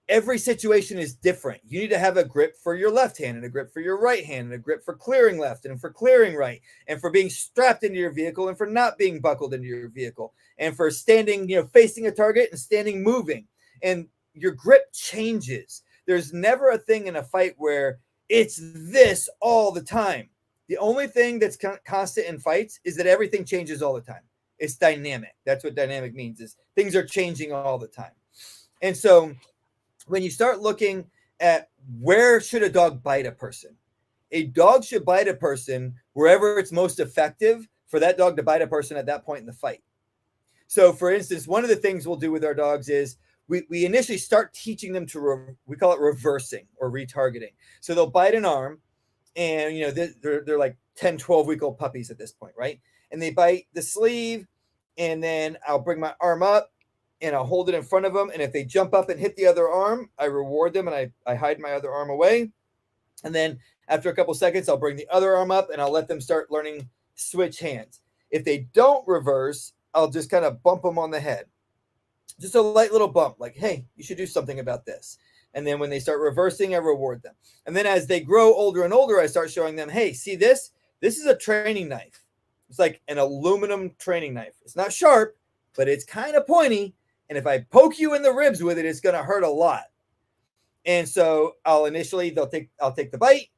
S2: every situation is different. You need to have a grip for your left hand and a grip for your right hand and a grip for clearing left and for clearing right and for being strapped into your vehicle and for not being buckled into your vehicle and for standing, facing a target and standing moving. And your grip changes. There's never a thing in a fight where it's this all the time. The only thing that's constant in fights is that everything changes all the time. It's dynamic. That's what dynamic means, is things are changing all the time. And so when you start looking at where should a dog bite a person, a dog should bite a person wherever it's most effective for that dog to bite a person at that point in the fight. So for instance, one of the things we'll do with our dogs is we initially start teaching them we call it reversing or retargeting. So they'll bite an arm, and they're like 10, 12-week-old puppies at this point, right? And they bite the sleeve, and then I'll bring my arm up and I'll hold it in front of them. And if they jump up and hit the other arm, I reward them, and I hide my other arm away. And then after a couple seconds, I'll bring the other arm up and I'll let them start learning switch hands. If they don't reverse, I'll just kind of bump them on the head. Just a light little bump, like, hey, you should do something about this. And then when they start reversing, I reward them. And then as they grow older and older, I start showing them, hey, see this? This is a training knife. It's like an aluminum training knife. It's not sharp, but it's kind of pointy. And if I poke you in the ribs with it, it's going to hurt a lot. And so I'll take the bite,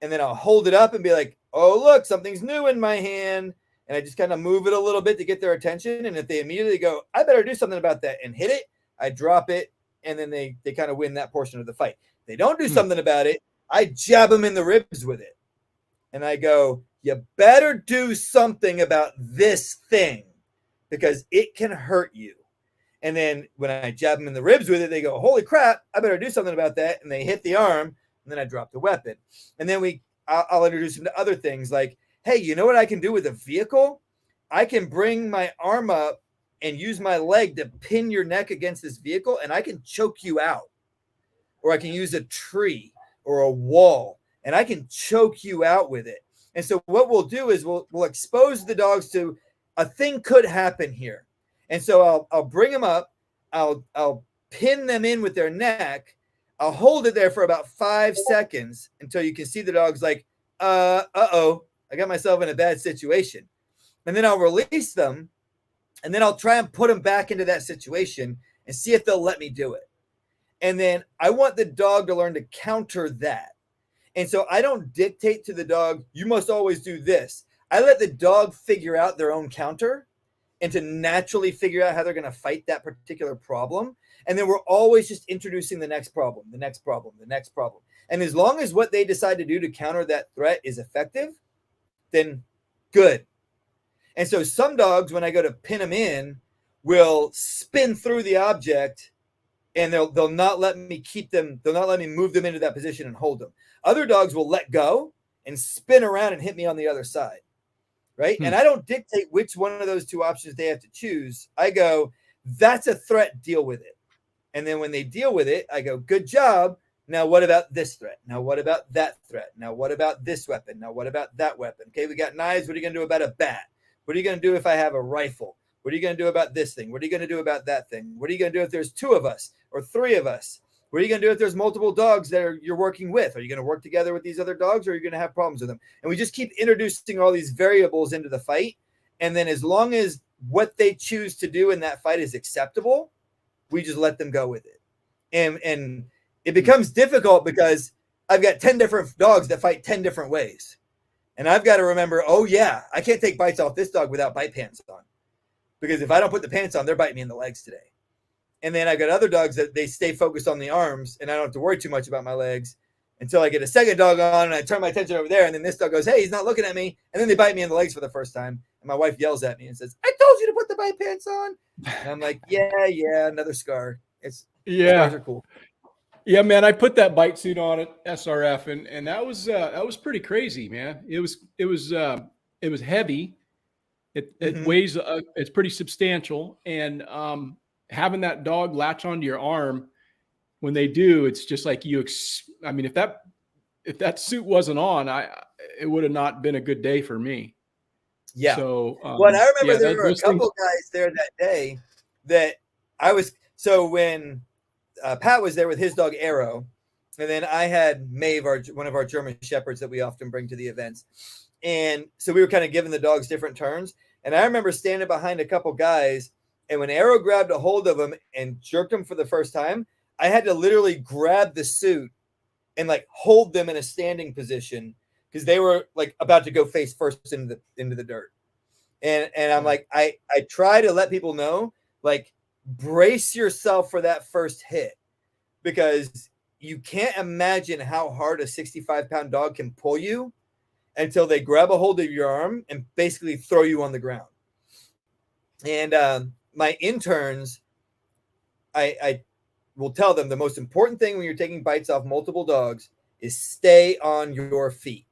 S2: and then I'll hold it up and be like, oh, look, something's new in my hand. And I just kind of move it a little bit to get their attention. And if they immediately go, I better do something about that, and hit it, I drop it, and then they kind of win that portion of the fight. If they don't do something about it, I jab them in the ribs with it. And I go, you better do something about this thing because it can hurt you. And then when I jab them in the ribs with it, they go, holy crap, I better do something about that. And they hit the arm, and then I drop the weapon. And then I'll introduce them to other things like, hey, you know what I can do with a vehicle? I can bring my arm up and use my leg to pin your neck against this vehicle, and I can choke you out. Or I can use a tree or a wall, and I can choke you out with it. And so what we'll do is we'll expose the dogs to a thing could happen here. And so I'll bring them up, I'll pin them in with their neck, I'll hold it there for about 5 seconds until you can see the dog's like, uh-oh, I got myself in a bad situation. And then I'll release them, and then I'll try and put them back into that situation and see if they'll let me do it. And then I want the dog to learn to counter that. And so I don't dictate to the dog, you must always do this. I let the dog figure out their own counter and to naturally figure out how they're going to fight that particular problem. And then we're always just introducing the next problem, the next problem, the next problem. And as long as what they decide to do to counter that threat is effective, then good. And so some dogs, when I go to pin them in, will spin through the object, and they'll not let me keep them. They'll not let me move them into that position and hold them. Other dogs will let go and spin around and hit me on the other side. Right. And I don't dictate which one of those two options they have to choose. I go, that's a threat, deal with it. And then when they deal with it, I go, good job. Now, what about this threat? Now, what about that threat? Now, what about this weapon? Now, what about that weapon? Okay, we got knives. What are you going to do about a bat? What are you going to do if I have a rifle? What are you going to do about this thing? What are you going to do about that thing? What are you going to do if there's 2 of us or 3 of us? What are you going to do if there's multiple dogs that you're working with? Are you going to work together with these other dogs, or are you going to have problems with them? And we just keep introducing all these variables into the fight. And then as long as what they choose to do in that fight is acceptable, we just let them go with it. And it becomes difficult because I've got 10 different dogs that fight 10 different ways. And I've got to remember, oh, yeah, I can't take bites off this dog without bite pants on. Because if I don't put the pants on, they're biting me in the legs today. And then I got other dogs that they stay focused on the arms, and I don't have to worry too much about my legs until I get a second dog on and I turn my attention over there. And then this dog goes, hey, he's not looking at me. And then they bite me in the legs for the first time. And my wife yells at me and says, I told you to put the bite pants on. And I'm like, yeah, another scar. Scars are cool.
S1: Yeah, man, I put that bite suit on at SRF, and that was pretty crazy, man. It was heavy. It weighs, it's pretty substantial, and having that dog latch onto your arm when they do, it's just like I mean, if that suit wasn't on, it would have not been a good day for me.
S2: Yeah.
S1: So,
S2: well, and I remember there were a couple guys there that day that when Pat was there with his dog Arrow, and then I had Maeve, one of our German shepherds that we often bring to the events. And so we were kind of giving the dogs different turns. And I remember standing behind a couple guys, and when Arrow grabbed a hold of him and jerked him for the first time, I had to literally grab the suit and like hold them in a standing position because they were like about to go face first into the dirt. And I'm like, I try to let people know, like, brace yourself for that first hit, because you can't imagine how hard a 65-pound dog can pull you until they grab a hold of your arm and basically throw you on the ground. And my interns, I will tell them the most important thing when you're taking bites off multiple dogs is stay on your feet.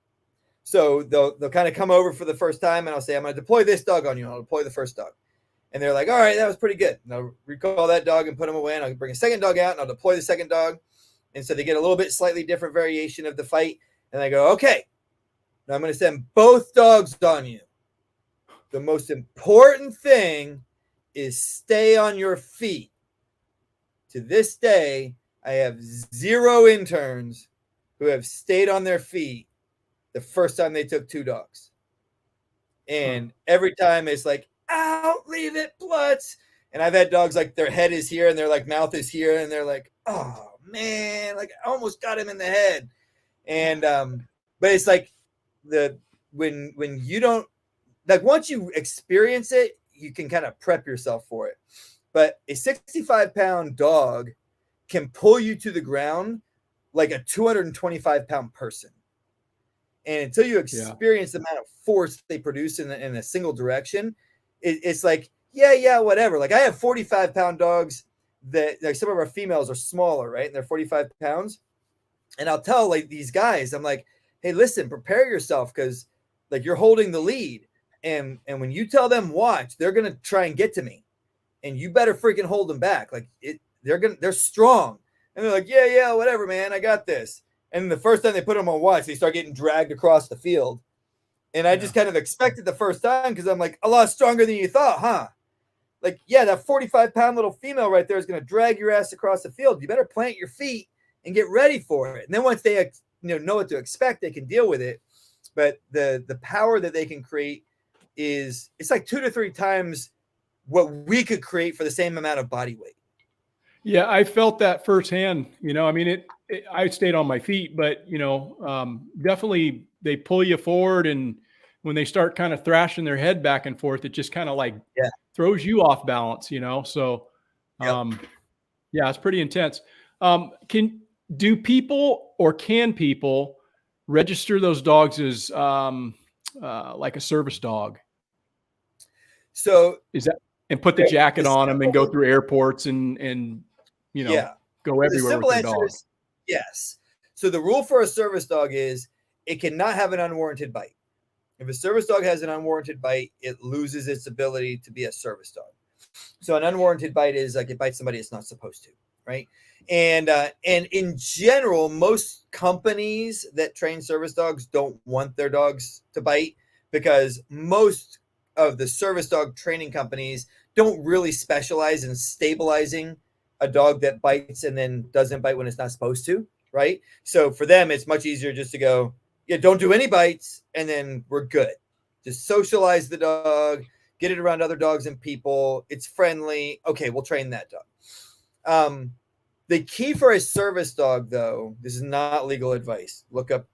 S2: So they'll kind of come over for the first time, and I'll say, I'm going to deploy this dog on you. I'll deploy the first dog. And they're like, all right, that was pretty good. And I'll recall that dog and put him away, and I'll bring a second dog out, and I'll deploy the second dog. And so they get a little bit slightly different variation of the fight. And I go, okay, now I'm going to send both dogs on you. The most important thing is stay on your feet. To this day, I have 0 interns who have stayed on their feet the first time they took 2 dogs. And every time it's like, ow, leave it, Blutz. And I've had dogs like their head is here and their like mouth is here. And they're like, oh man, like I almost got him in the head. And, but it's like when you don't, like once you experience it, you can kind of prep yourself for it. But a 65-pound dog can pull you to the ground like a 225-pound person. And until you experience the amount of force they produce in a single direction, it's like, yeah, whatever. Like I have 45-pound dogs that like some of our females are smaller, right? And they're 45 pounds. And I'll tell like these guys, I'm like, hey, listen, prepare yourself because like you're holding the lead. And when you tell them watch, they're going to try and get to me. And you better freaking hold them back. Like they're strong. And they're like, yeah, whatever, man. I got this. And the first time they put them on watch, they start getting dragged across the field. And I just kind of expected the first time because I'm like, a lot stronger than you thought, huh? Like, yeah, that 45-pound little female right there is going to drag your ass across the field. You better plant your feet and get ready for it. And then once they know what to expect, they can deal with it. But the power that they can create it's like 2 to 3 times what we could create for the same amount of body weight.
S1: Yeah, I felt that firsthand. I mean, I stayed on my feet, but definitely they pull you forward, and when they start kind of thrashing their head back and forth, it just kind of like throws you off balance. So yeah, it's pretty intense. Can people register those dogs as like a service dog?
S2: So
S1: is that and put the jacket on them and go through airports and go everywhere. The simple answer is
S2: yes. So the rule for a service dog is it cannot have an unwarranted bite. If a service dog has an unwarranted bite, it loses its ability to be a service dog. So an unwarranted bite is like it bites somebody it's not supposed to, right? And in general, most companies that train service dogs don't want their dogs to bite because most of the service dog training companies don't really specialize in stabilizing a dog that bites and then doesn't bite when it's not supposed to, right? So for them, it's much easier just to go, don't do any bites, and then we're good. Just socialize the dog, get it around other dogs and people. It's friendly. Okay, we'll train that dog. The key for a service dog, though, this is not legal advice. Look up,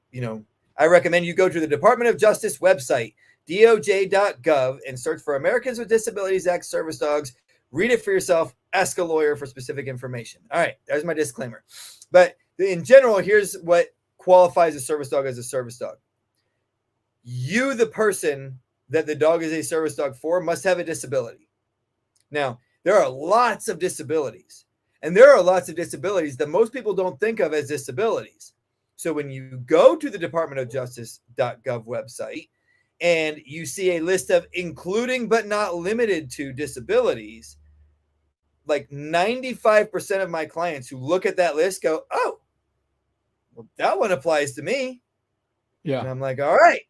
S2: I recommend you go to the Department of Justice website, doj.gov, and search for Americans with Disabilities Act service dogs. Read it for yourself. Ask a lawyer for specific information. All right, there's my disclaimer. But in general, here's what qualifies a service dog as a service dog. You, the person that the dog is a service dog for, must have a disability. Now, there are lots of disabilities. And there are lots of disabilities that most people don't think of as disabilities. So when you go to the Department of Justice.gov website and you see a list of including but not limited to disabilities, like 95% of my clients who look at that list go, oh, well, that one applies to me.
S1: Yeah.
S2: And I'm like, all right.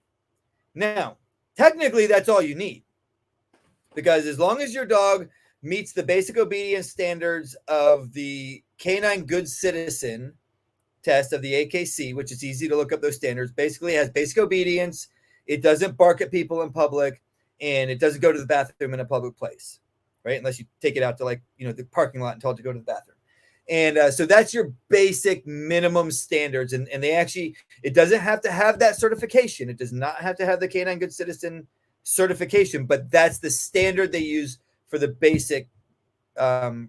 S2: Now, technically, that's all you need. Because as long as your dog meets the basic obedience standards of the Canine Good Citizen test of the AKC, which is easy to look up those standards, basically it has basic obedience, it doesn't bark at people in public, and it doesn't go to the bathroom in a public place, right? Unless you take it out to the parking lot and tell it to go to the bathroom. And so that's your basic minimum standards. And they actually, it doesn't have to have that certification. It does not have to have the Canine Good Citizen certification, but that's the standard they use for the basic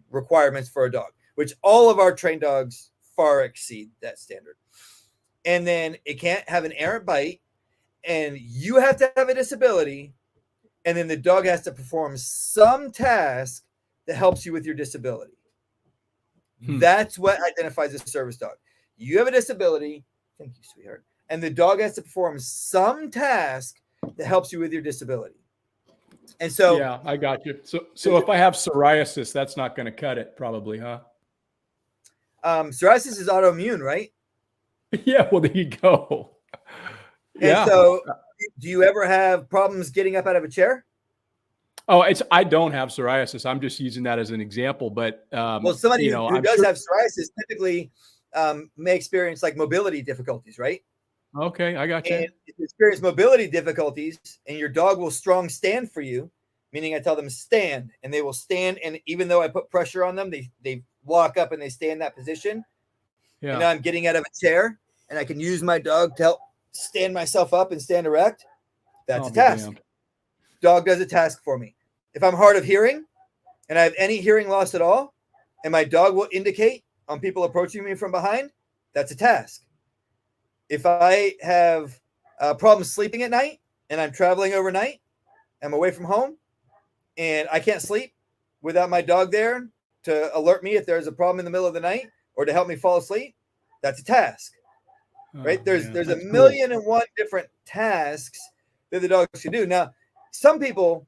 S2: requirements for a dog, which all of our trained dogs far exceed that standard. And then it can't have an errant bite, and you have to have a disability, and then the dog has to perform some task that helps you with your disability. That's what identifies a service dog. You have a disability. Thank you, sweetheart. And the dog has to perform some task that helps you with your disability. And so,
S1: yeah, I got you. So if I have psoriasis, that's not going to cut it, probably, huh?
S2: psoriasis is autoimmune, right?
S1: Yeah. Well, there you go.
S2: And
S1: Yeah.
S2: so, do you ever have problems getting up out of a chair?
S1: Oh, I don't have psoriasis. I'm just using that as an example. But
S2: Well, somebody who
S1: I'm
S2: does
S1: sure.
S2: have psoriasis typically may experience like mobility difficulties, right?
S1: Okay, I got you.
S2: And if you experience mobility difficulties and your dog will strong stand for you, meaning I tell them stand and they will stand. And even though I put pressure on them, they walk up and they stay in that position.
S1: Yeah.
S2: And now I'm getting out of a chair and I can use my dog to help stand myself up and stand erect. That's a task.
S1: Damned.
S2: Dog does a task for me. If I'm hard of hearing and I have any hearing loss at all, and my dog will indicate on people approaching me from behind, that's a task. If I have problems sleeping at night and I'm traveling overnight, I'm away from home and I can't sleep without my dog there to alert me if there's a problem in the middle of the night or to help me fall asleep, that's a task, right? There's a million and one different tasks that the dogs can do. Now, some people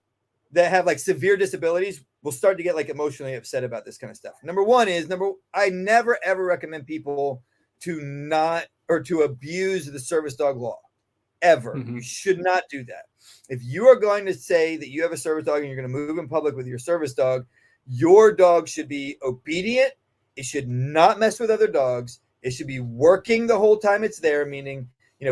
S2: that have like severe disabilities will start to get like emotionally upset about this kind of stuff. I never ever recommend people to abuse the service dog law ever. You should not do that. If you are going to say that you have a service dog and you're going to move in public with your service dog, your dog should be obedient. It should not mess with other dogs. It should be working the whole time it's there, meaning,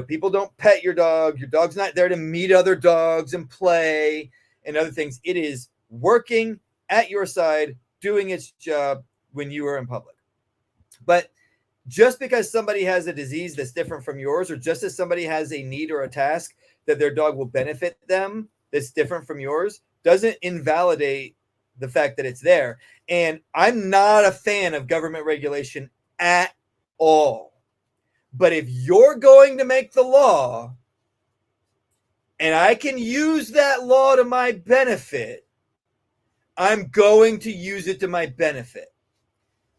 S2: people don't pet your dog. Your dog's not there to meet other dogs and play and other things. It is working at your side, doing its job when you are in public. But just because somebody has a disease that's different from yours, or just as somebody has a need or a task that their dog will benefit them that's different from yours, doesn't invalidate the fact that it's there. And I'm not a fan of government regulation at all. But if you're going to make the law and I can use that law to my benefit, I'm going to use it to my benefit.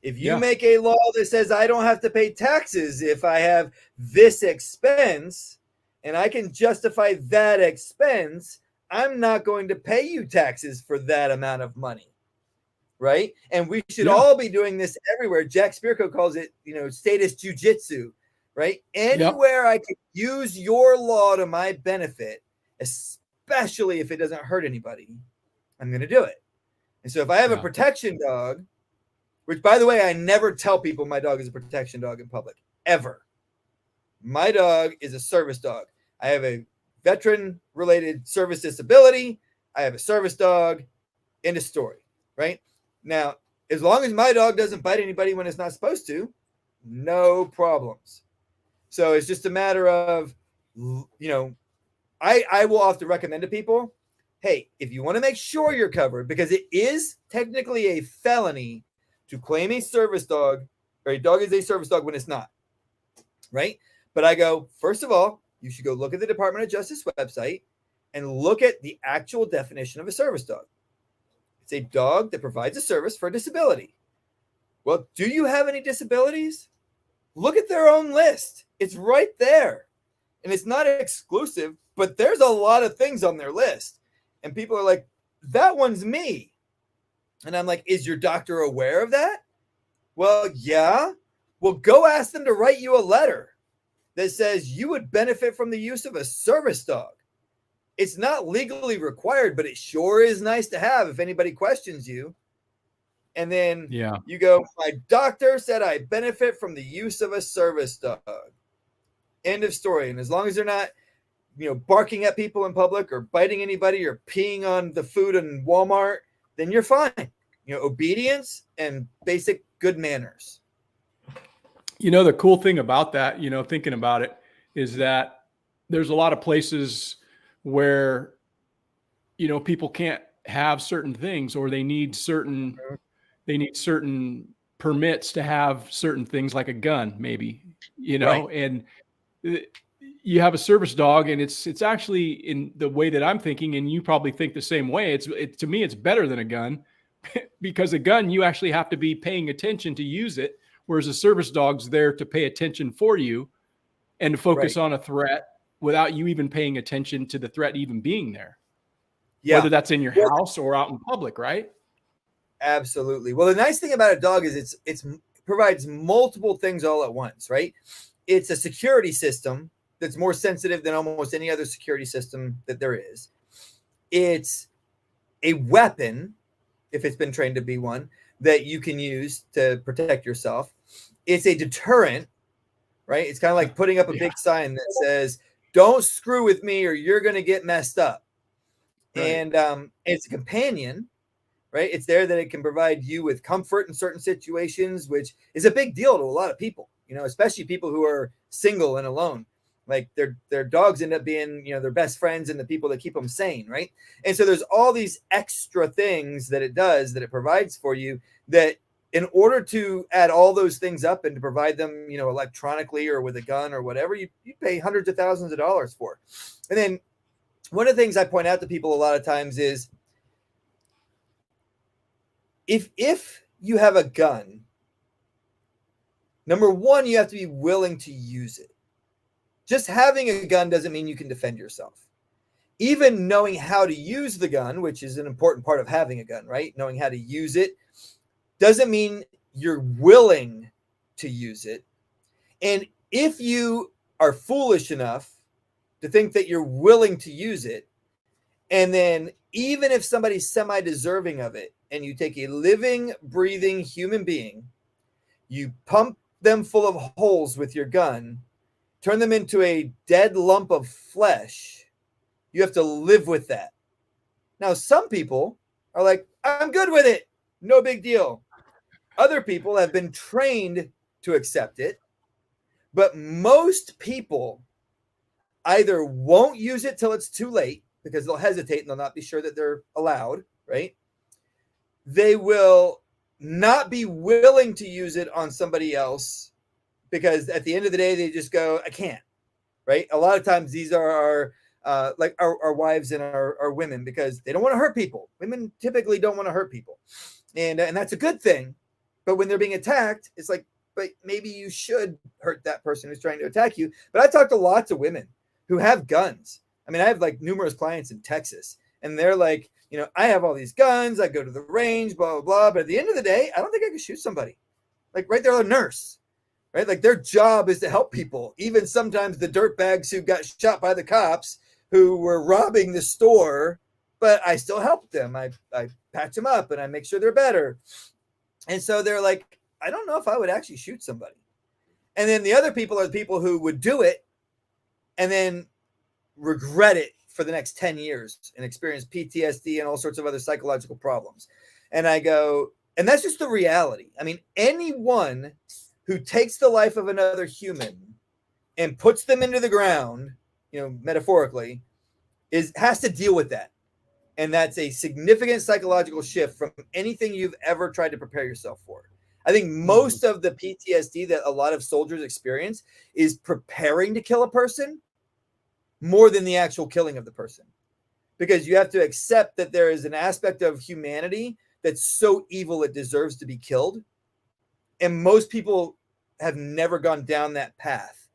S2: If you make a law that says I don't have to pay taxes if I have this expense and I can justify that expense, I'm not going to pay you taxes for that amount of money. Right? And we should all be doing this everywhere. Jack Spirko calls it, status jujitsu, right? Anywhere I can use your law to my benefit, especially if it doesn't hurt anybody, I'm going to do it. And so if I have a protection dog, which, by the way, I never tell people my dog is a protection dog in public, ever. My dog is a service dog. I have a veteran-related service disability. I have a service dog. End of story, right? Now, as long as my dog doesn't bite anybody when it's not supposed to, no problems. So it's just a matter of, I will often recommend to people, hey, if you want to make sure you're covered, because it is technically a felony to claim a service dog, or a dog is a service dog when it's not, right? But I go, first of all, you should go look at the Department of Justice website and look at the actual definition of a service dog. It's a dog that provides a service for a disability. Well, do you have any disabilities? Look at their own list. It's right there. And it's not exclusive, but there's a lot of things on their list. And people are like, that one's me. And I'm like, is your doctor aware of that? Well, yeah. Well, go ask them to write you a letter that says you would benefit from the use of a service dog. It's not legally required, but it sure is nice to have if anybody questions you. And then you go, my doctor said I benefit from the use of a service dog. End of story. And as long as they're not, barking at people in public or biting anybody or peeing on the food in Walmart, then you're fine. Obedience and basic good manners.
S1: The cool thing about that, thinking about it, is that there's a lot of places where, people can't have certain things, or they need certain permits to have certain things, like a gun, maybe,
S2: Right.
S1: And you have a service dog, and it's actually, in the way that I'm thinking, and you probably think the same way, to me, it's better than a gun, because a gun, you actually have to be paying attention to use it, whereas a service dog's there to pay attention for you and to focus on a threat without you even paying attention to the threat even being there. Yeah. Whether that's in your house or out in public, right?
S2: Absolutely. Well, the nice thing about a dog is it provides multiple things all at once, right? It's a security system that's more sensitive than almost any other security system that there is. It's a weapon, if it's been trained to be one, that you can use to protect yourself. It's a deterrent, right? It's kind of like putting up a big sign that says, don't screw with me or you're going to get messed up. Right. And it's a companion, right? It's there that it can provide you with comfort in certain situations, which is a big deal to a lot of people, especially people who are single and alone. Like their dogs end up being, their best friends and the people that keep them sane, right? And so there's all these extra things that it does, that it provides for you, that in order to add all those things up and to provide them, electronically or with a gun or whatever, you pay hundreds of thousands of dollars for. And then one of the things I point out to people a lot of times is if you have a gun, number one, you have to be willing to use it. Just having a gun doesn't mean you can defend yourself. Even knowing how to use the gun, which is an important part of having a gun, right? Knowing how to use it doesn't mean you're willing to use it. And if you are foolish enough to think that you're willing to use it, and then even if somebody's semi-deserving of it, and you take a living, breathing human being, you pump them full of holes with your gun, turn them into a dead lump of flesh, you have to live with that. Now, some people are like, I'm good with it. No big deal. Other people have been trained to accept it. But most people either won't use it till it's too late because they'll hesitate and they'll not be sure that they're allowed, right? They will not be willing to use it on somebody else because at the end of the day, they just go, I can't, right? A lot of times these are our wives and our women because they don't want to hurt people. Women typically don't want to hurt people. And that's a good thing. But when they're being attacked, it's like, but maybe you should hurt that person who's trying to attack you. But I talked to lots of women who have guns. I mean, I have like numerous clients in Texas and they're like, I have all these guns. I go to the range, blah, blah, blah. But at the end of the day, I don't think I can shoot somebody. Like right there, a nurse, right? Like their job is to help people. Even sometimes the dirtbags who got shot by the cops who were robbing the store, but I still help them. I patch them up and I make sure they're better. And so they're like, I don't know if I would actually shoot somebody. And then the other people are the people who would do it and then regret it for the next 10 years and experience PTSD and all sorts of other psychological problems. And I go, and that's just the reality. I mean, anyone who takes the life of another human and puts them into the ground, metaphorically, has to deal with that. And that's a significant psychological shift from anything you've ever tried to prepare yourself for. I think most of the PTSD that a lot of soldiers experience is preparing to kill a person more than the actual killing of the person. Because you have to accept that there is an aspect of humanity that's so evil it deserves to be killed. And most people have never gone down that path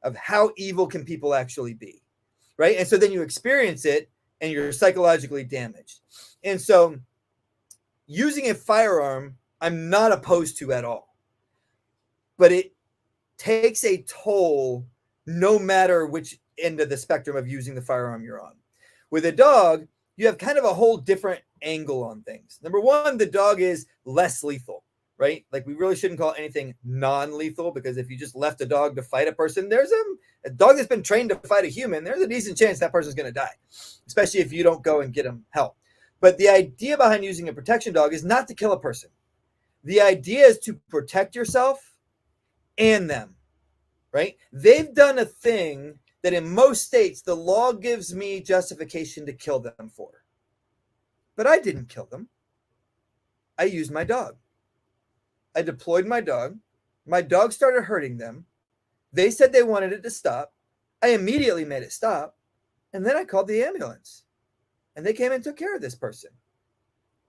S2: of how evil can people actually be, right? And so then you experience it and you're psychologically damaged. And so using a firearm, I'm not opposed to at all. But it takes a toll no matter which end of the spectrum of using the firearm you're on. With a dog, you have kind of a whole different angle on things. Number one, the dog is less lethal, right? Like we really shouldn't call anything non-lethal because if you just left a dog to fight a person, there's a dog that's been trained to fight a human, there's a decent chance that person's going to die, especially if you don't go and get them help. But the idea behind using a protection dog is not to kill a person. The idea is to protect yourself and them, right? They've done a thing that in most states, the law gives me justification to kill them for. But I didn't kill them. I used my dog. I deployed my dog. My dog started hurting them. They said they wanted it to stop. I immediately made it stop. And then I called the ambulance. And they came and took care of this person.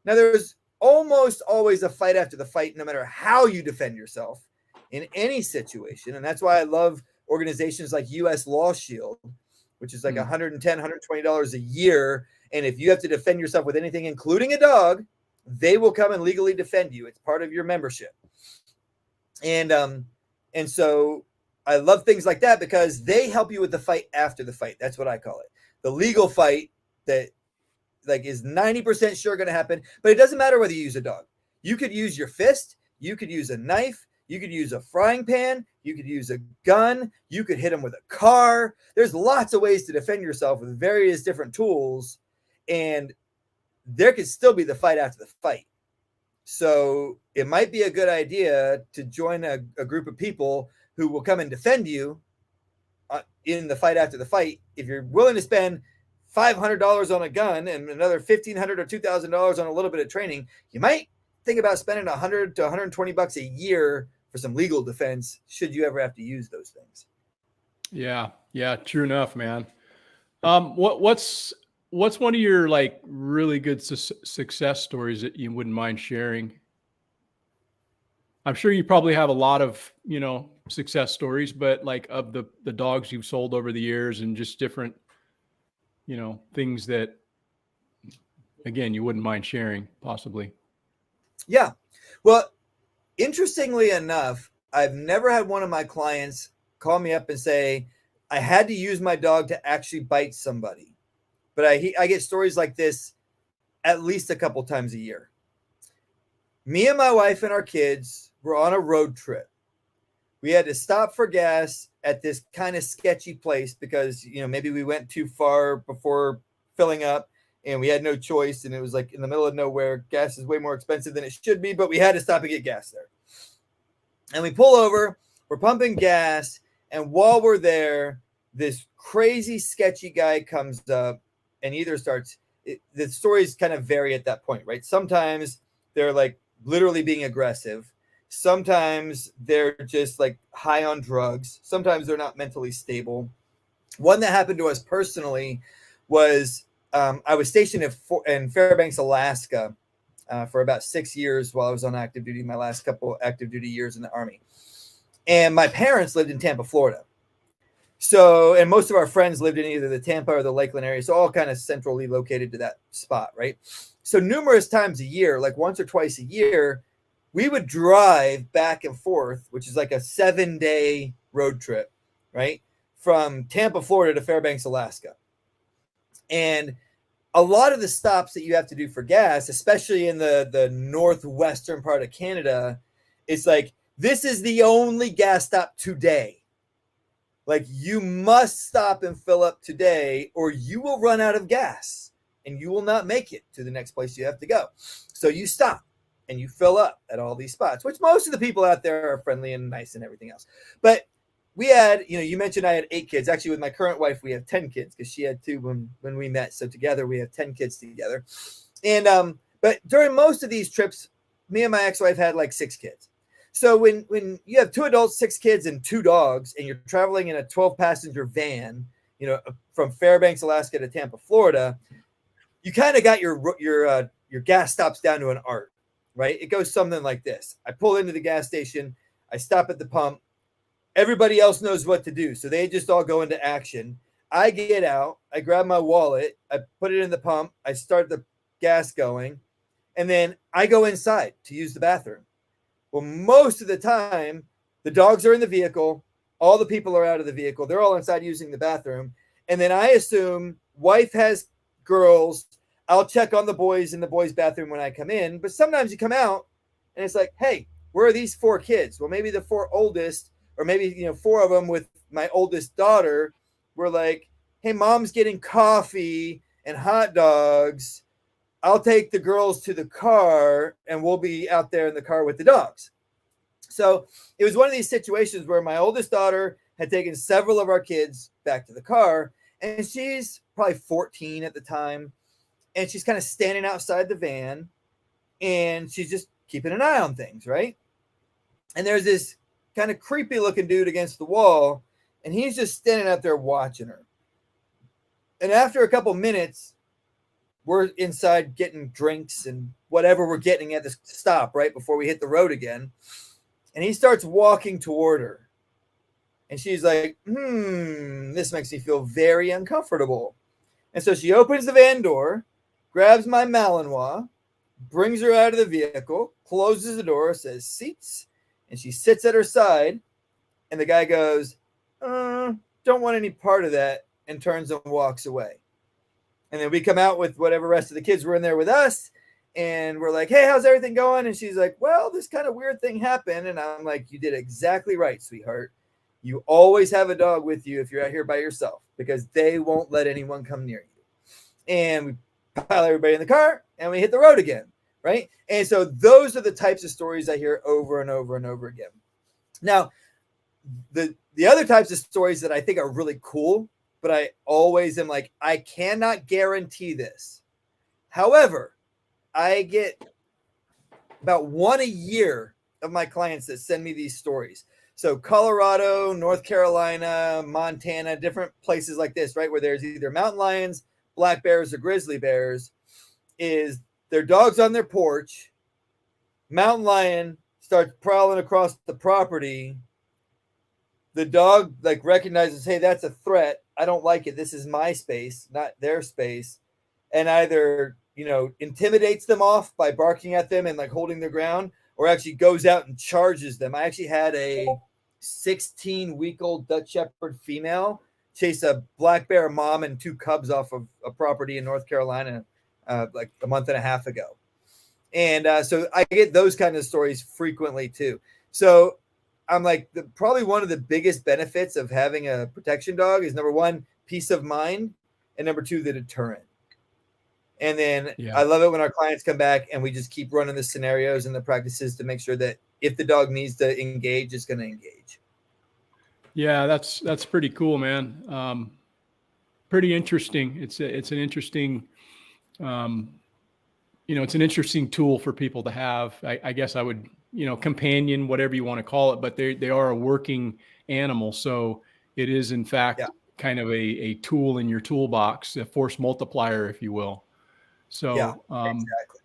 S2: Now, there's almost always a fight after the fight, no matter how you defend yourself in any situation. And that's why I love organizations like US Law Shield, which is like $110, $120 a year. And if you have to defend yourself with anything, including a dog, they will come and legally defend you. It's part of your membership. And so I love things like that because they help you with the fight after the fight. That's what I call it. The legal fight that like is 90% sure going to happen, but it doesn't matter whether you use a dog. You could use your fist. You could use a knife. You could use a frying pan. You could use a gun. You could hit them with a car. There's lots of ways to defend yourself with various different tools, and there could still be the fight after the fight. So it might be a good idea to join a group of people who will come and defend you in the fight after the fight. If you're willing to spend $500 on a gun and another $1,500 or $2,000 on a little bit of training, you might think about spending $100 to $120 a year for some legal defense should you ever have to use those things.
S1: Yeah, true enough, man. What's one of your like really good success stories that you wouldn't mind sharing? I'm sure you probably have a lot of, success stories, but like of the dogs you've sold over the years and just different, things that, again, you wouldn't mind sharing possibly.
S2: Yeah. Well, interestingly enough, I've never had one of my clients call me up and say, I had to use my dog to actually bite somebody. But I get stories like this at least a couple times a year. Me and my wife and our kids were on a road trip. We had to stop for gas at this kind of sketchy place because, maybe we went too far before filling up and we had no choice. And it was like in the middle of nowhere. Gas is way more expensive than it should be, but we had to stop and get gas there. And we pull over, we're pumping gas. And while we're there, this crazy sketchy guy comes up and either starts, the stories kind of vary at that point, right? Sometimes they're like literally being aggressive. Sometimes they're just like high on drugs. Sometimes they're not mentally stable. One that happened to us personally was I was stationed in Fairbanks, Alaska for about 6 years while I was on active duty, my last couple active duty years in the Army. And my parents lived in Tampa, Florida. So, and most of our friends lived in either the Tampa or the Lakeland area. So all kind of centrally located to that spot, right? So numerous times a year, like once or twice a year, we would drive back and forth, which is like a 7-day road trip, right? From Tampa, Florida to Fairbanks, Alaska. And a lot of the stops that you have to do for gas, especially in the northwestern part of Canada, it's like, this is the only gas stop today. Like, you must stop and fill up today or you will run out of gas and you will not make it to the next place you have to go. So you stop and you fill up at all these spots, which most of the people out there are friendly and nice and everything else. But we had, you mentioned I had 8 kids. Actually, with my current wife, we have 10 kids because she had 2 when we met. So together we have 10 kids together. And but during most of these trips, me and my ex-wife had like 6 kids. So when you have 2 adults, 6 kids, and 2 dogs, and you're traveling in a 12-passenger van, from Fairbanks, Alaska to Tampa, Florida, you kind of got your gas stops down to an art, right? It goes something like this. I pull into the gas station. I stop at the pump. Everybody else knows what to do. So they just all go into action. I get out. I grab my wallet. I put it in the pump. I start the gas going. And then I go inside to use the bathroom. Well, most of the time, the dogs are in the vehicle. All the people are out of the vehicle. They're all inside using the bathroom. And then I assume wife has girls. I'll check on the boys in the boys' bathroom when I come in. But sometimes you come out and it's like, hey, where are these 4 kids? Well, maybe the 4 oldest, or maybe 4 of them with my oldest daughter were like, hey, mom's getting coffee and hot dogs. I'll take the girls to the car and we'll be out there in the car with the dogs. So it was one of these situations where my oldest daughter had taken several of our kids back to the car, and she's probably 14 at the time. And she's kind of standing outside the van and she's just keeping an eye on things, right? And there's this kind of creepy looking dude against the wall, and he's just standing out there watching her. And after a couple minutes, we're inside getting drinks and whatever we're getting at this stop right before we hit the road again. And he starts walking toward her. And she's like, this makes me feel very uncomfortable. And so she opens the van door, grabs my Malinois, brings her out of the vehicle, closes the door, says seats, and she sits at her side. And the guy goes, don't want any part of that, and turns and walks away. And then we come out with whatever rest of the kids were in there with us. And we're like, hey, how's everything going? And she's like, well, this kind of weird thing happened. And I'm like, you did exactly right, sweetheart. You always have a dog with you if you're out here by yourself, because they won't let anyone come near you. And we pile everybody in the car and we hit the road again, right? And so those are the types of stories I hear over and over and over again. Now, the other types of stories that I think are really cool, but I always am like, I cannot guarantee this. However, I get about one a year of my clients that send me these stories. So Colorado, North Carolina, Montana, different places like this, right, where there's either mountain lions, black bears, or grizzly bears, is their dog's on their porch, mountain lion starts prowling across the property. The dog like recognizes, hey, that's a threat. I don't like it. This is my space, not their space. And either, intimidates them off by barking at them and like holding their ground, or actually goes out and charges them. I actually had a 16-week-old Dutch Shepherd female chase a black bear mom and two cubs off of a property in North Carolina like a month and a half ago. And so I get those kind of stories frequently too. So I'm like, probably one of the biggest benefits of having a protection dog is, number one, peace of mind, and number two, the deterrent. And then I love it when our clients come back and we just keep running the scenarios and the practices to make sure that if the dog needs to engage, it's going to engage.
S1: Yeah, that's pretty cool, man. Pretty interesting. It's an interesting, it's an interesting tool for people to have. I guess I would, companion, whatever you want to call it, but they are a working animal. So it is in fact kind of a tool in your toolbox, a force multiplier, if you will. So
S2: exactly.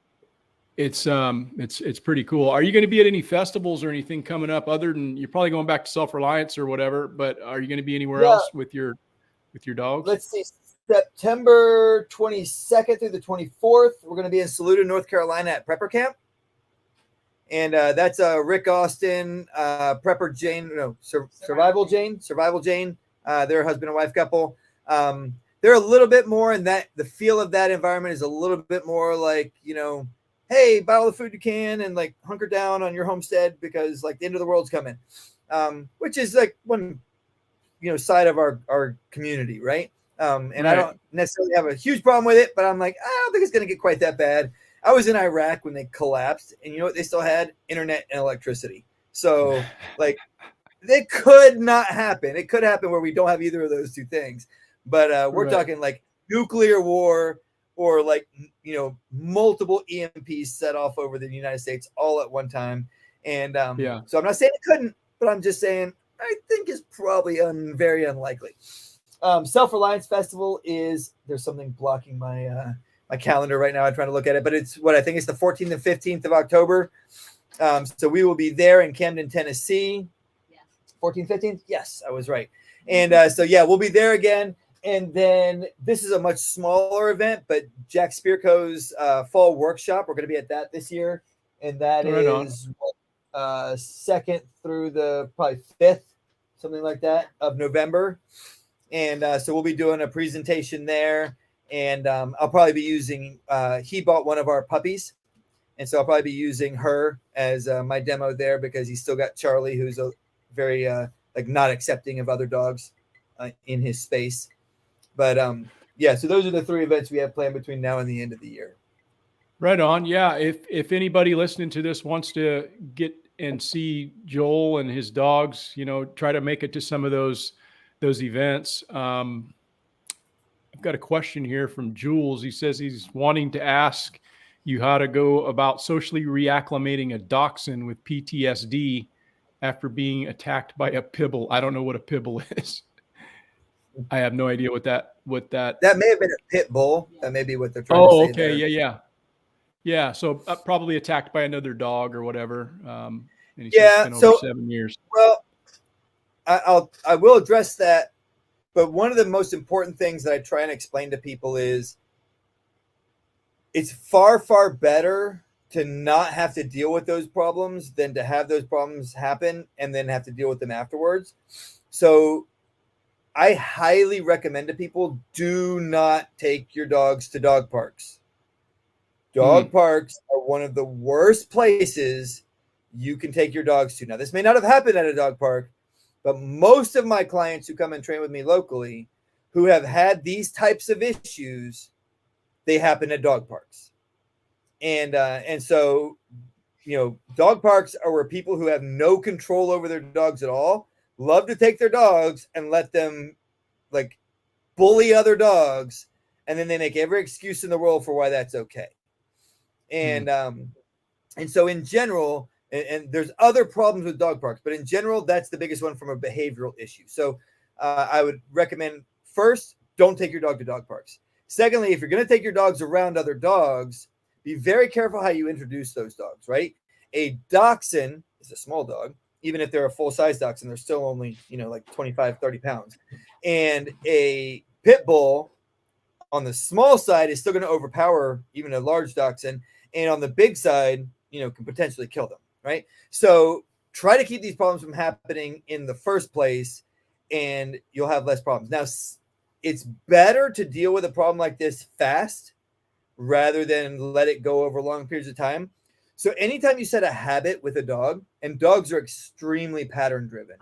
S1: It's pretty cool. Are you going to be at any festivals or anything coming up other than, you're probably going back to Self-Reliance or whatever, but are you going to be anywhere else with your dogs?
S2: Let's see. September 22nd through the 24th, we're going to be in Saluda, North Carolina at Prepper Camp. And that's Rick Austin, Prepper Jane, Survival Jane. They're a husband and wife couple. They're a little bit more in that the feel of that environment is a little bit more like, hey, buy all the food you can and like hunker down on your homestead because like the end of the world's coming, which is like one, side of our community. Right. And I don't necessarily have a huge problem with it, but I'm like, I don't think it's going to get quite that bad. I was in Iraq when they collapsed, and you know what they still had? Internet and electricity. So like it could not happen. It could happen where we don't have either of those two things. But we're talking like nuclear war or like, multiple EMPs set off over the United States all at one time. And so I'm not saying it couldn't, but I'm just saying I think it's probably very unlikely. Self-Reliance Festival there's something blocking my my calendar right now. I'm trying to look at it, but it's what I think it's the 14th and 15th of October. So we will be there in Camden, Tennessee. 14th, 15th? Yes, I was right. And we'll be there again. And then this is a much smaller event, but Jack Spirko's fall workshop. We're going to be at that this year. And that is 2nd through the probably 5th, something like that, of November. And so we'll be doing a presentation there. And I'll probably be using, he bought one of our puppies. And so I'll probably be using her as my demo there because he's still got Charlie, who's a very not accepting of other dogs in his space. But so those are the 3 events we have planned between now and the end of the year.
S1: Right on. Yeah. If anybody listening to this wants to get and see Joel and his dogs, try to make it to some of those events. I've got a question here from Jules. He says he's wanting to ask you how to go about socially reacclimating a dachshund with PTSD after being attacked by a pibble. I don't know what a pibble is. I have no idea what that.
S2: That may have been a pit bull. That may be what they're trying to say.
S1: Okay. There. Yeah. Yeah, so probably attacked by another dog or whatever. And he said it's
S2: Yeah.
S1: been over
S2: So,
S1: 7 years.
S2: well, I will address that. But one of the most important things that I try and explain to people is it's far, far better to not have to deal with those problems than to have those problems happen and then have to deal with them afterwards. So I highly recommend to people, do not take your dogs to dog parks. Dog parks are one of the worst places you can take your dogs to. Now, this may not have happened at a dog park, but most of my clients who come and train with me locally who have had these types of issues, they happen at dog parks. And so, dog parks are where people who have no control over their dogs at all love to take their dogs and let them like bully other dogs, and then they make every excuse in the world for why that's okay. And so in general, and there's other problems with dog parks, but in general, that's the biggest one from a behavioral issue. So I would recommend, first, don't take your dog to dog parks. Secondly, if you're going to take your dogs around other dogs, be very careful how you introduce those dogs, right? A dachshund is a small dog. Even if they're a full-size dachshund, they're still only, like 25, 30 pounds. And a pit bull on the small side is still going to overpower even a large dachshund. And on the big side, can potentially kill them, right? So try to keep these problems from happening in the first place, and you'll have less problems. Now, it's better to deal with a problem like this fast rather than let it go over long periods of time. So anytime you set a habit with a dog, and dogs are extremely pattern driven.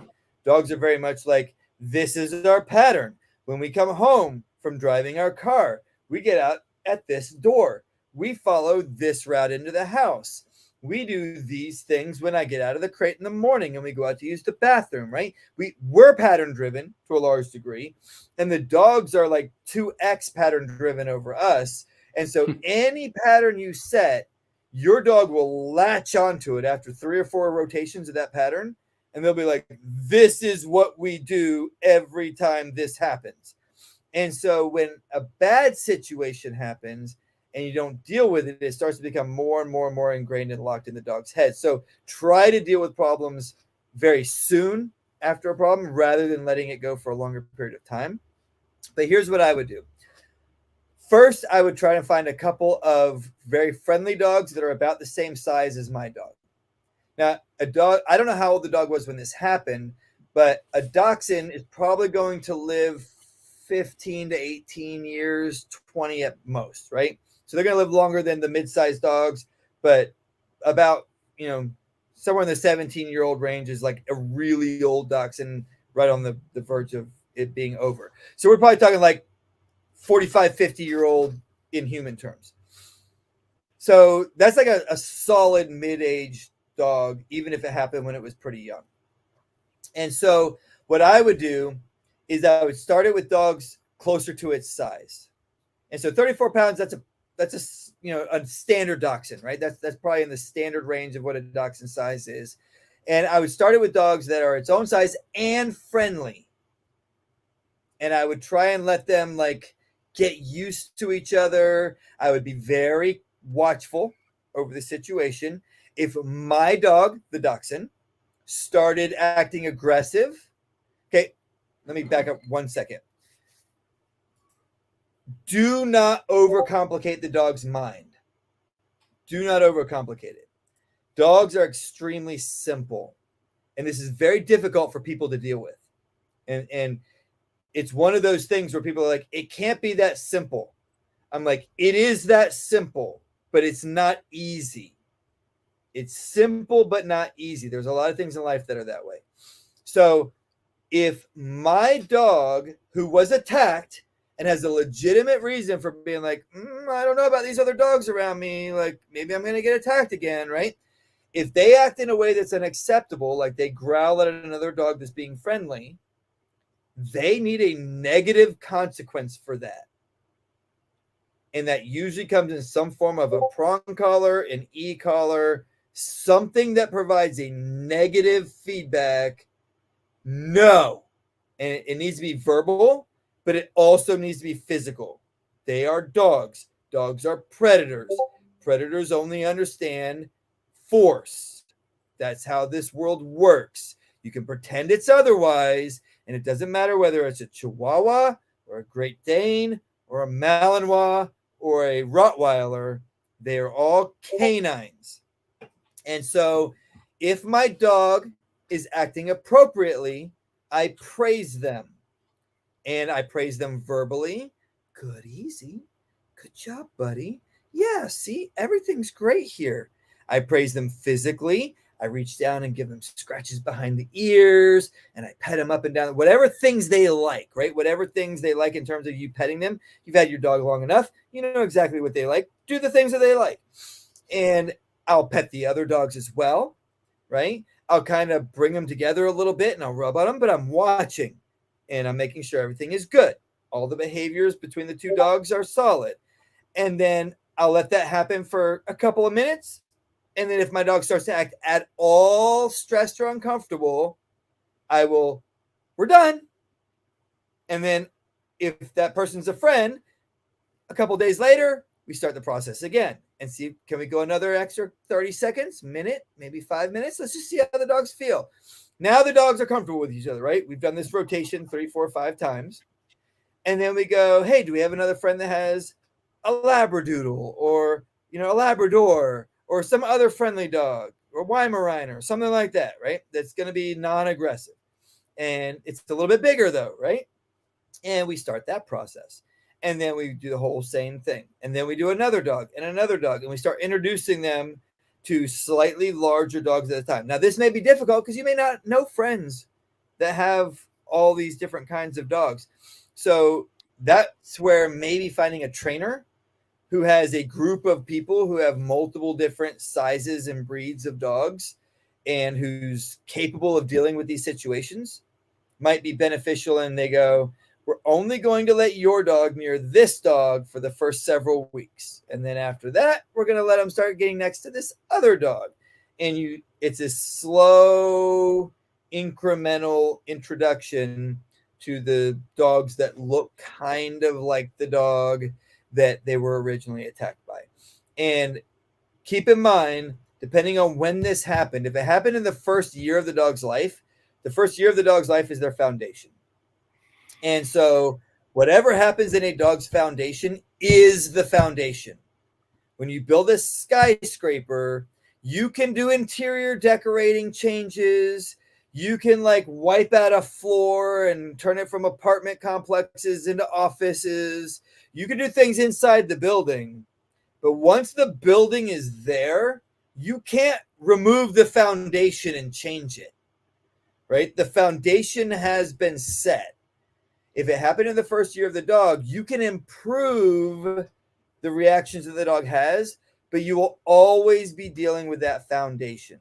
S2: Dogs are very much like, this is our pattern. When we come home from driving our car, we get out at this door. We follow this route into the house. We do these things when I get out of the crate in the morning and we go out to use the bathroom, right? We're pattern driven to a large degree, and the dogs are like 2x pattern driven over us. And so any pattern you set, your dog will latch onto it after 3 or 4 rotations of that pattern, and they'll be like, this is what we do every time this happens. And so when a bad situation happens and you don't deal with it, it starts to become more and more and more ingrained and locked in the dog's head. So try to deal with problems very soon after a problem rather than letting it go for a longer period of time. But here's what I would do. First, I would try to find a couple of very friendly dogs that are about the same size as my dog. Now, a dog, I don't know how old the dog was when this happened, but a dachshund is probably going to live 15 to 18 years, 20 at most, right? So they're going to live longer than the mid-sized dogs, but about, somewhere in the 17-year-old range is like a really old dachshund, right on the verge of it being over. So we're probably talking like 45, 50-year-old in human terms. So that's like a solid mid-age dog, even if it happened when it was pretty young. And so what I would do is I would start it with dogs closer to its size. And so 34 pounds, that's a standard dachshund, right? That's probably in the standard range of what a dachshund size is. And I would start it with dogs that are its own size and friendly. And I would try and let them like get used to each other. I would be very watchful over the situation. If my dog, the dachshund, started acting aggressive, okay, let me back up 1 second. Do not overcomplicate the dog's mind. Do not overcomplicate it. Dogs are extremely simple, and this is very difficult for people to deal with. And it's one of those things where people are like, it can't be that simple. I'm like, it is that simple, but it's not easy. It's simple, but not easy. There's a lot of things in life that are that way. So if my dog, who was attacked and has a legitimate reason for being like, I don't know about these other dogs around me, like maybe I'm going to get attacked again, right? If they act in a way that's unacceptable, like they growl at another dog that's being friendly, they need a negative consequence for that. And that usually comes in some form of a prong collar, an e-collar, something that provides a negative feedback. No. And it needs to be verbal, but it also needs to be physical. They are dogs. Dogs are predators. Predators only understand force. That's how this world works. You can pretend it's otherwise, and it doesn't matter whether it's a Chihuahua or a Great Dane or a Malinois or a Rottweiler. They are all canines. And so if my dog is acting appropriately, I praise them. And I praise them verbally. Good, easy. Good job, buddy. Yeah, see, everything's great here. I praise them physically. I reach down and give them scratches behind the ears, and I pet them up and down, whatever things they like, right? Whatever things they like in terms of you petting them. You've had your dog long enough. You know exactly what they like. Do the things that they like. And I'll pet the other dogs as well, right? I'll kind of bring them together a little bit and I'll rub on them, but I'm watching and I'm making sure everything is good. All the behaviors between the two dogs are solid. And then I'll let that happen for a couple of minutes. And then if my dog starts to act at all stressed or uncomfortable, we're done. And then if that person's a friend, a couple of days later, we start the process again and see, can we go another extra 30 seconds, minute, maybe 5 minutes? Let's just see how the dogs feel. Now the dogs are comfortable with each other, right? We've done this rotation 3, 4, 5 times. And then we go, hey, do we have another friend that has a Labradoodle or, a Labrador or some other friendly dog or Weimaraner, something like that, right? That's going to be non-aggressive. And it's a little bit bigger though, right? And we start that process. And then we do the whole same thing. And then we do another dog. And we start introducing them to slightly larger dogs at a time. Now, this may be difficult because you may not know friends that have all these different kinds of dogs. So that's where maybe finding a trainer who has a group of people who have multiple different sizes and breeds of dogs and who's capable of dealing with these situations might be beneficial. And they go, we're only going to let your dog near this dog for the first several weeks. And then after that, we're going to let them start getting next to this other dog. And it's a slow, incremental introduction to the dogs that look kind of like the dog that they were originally attacked by. And keep in mind, depending on when this happened, if it happened in the first year of the dog's life, the first year of the dog's life is their foundation. And so whatever happens in a dog's foundation is the foundation. When you build a skyscraper, you can do interior decorating changes. You can wipe out a floor and turn it from apartment complexes into offices. You can do things inside the building. But once the building is there, you can't remove the foundation and change it, right? The foundation has been set. If it happened in the first year of the dog, you can improve the reactions that the dog has, but you will always be dealing with that foundation.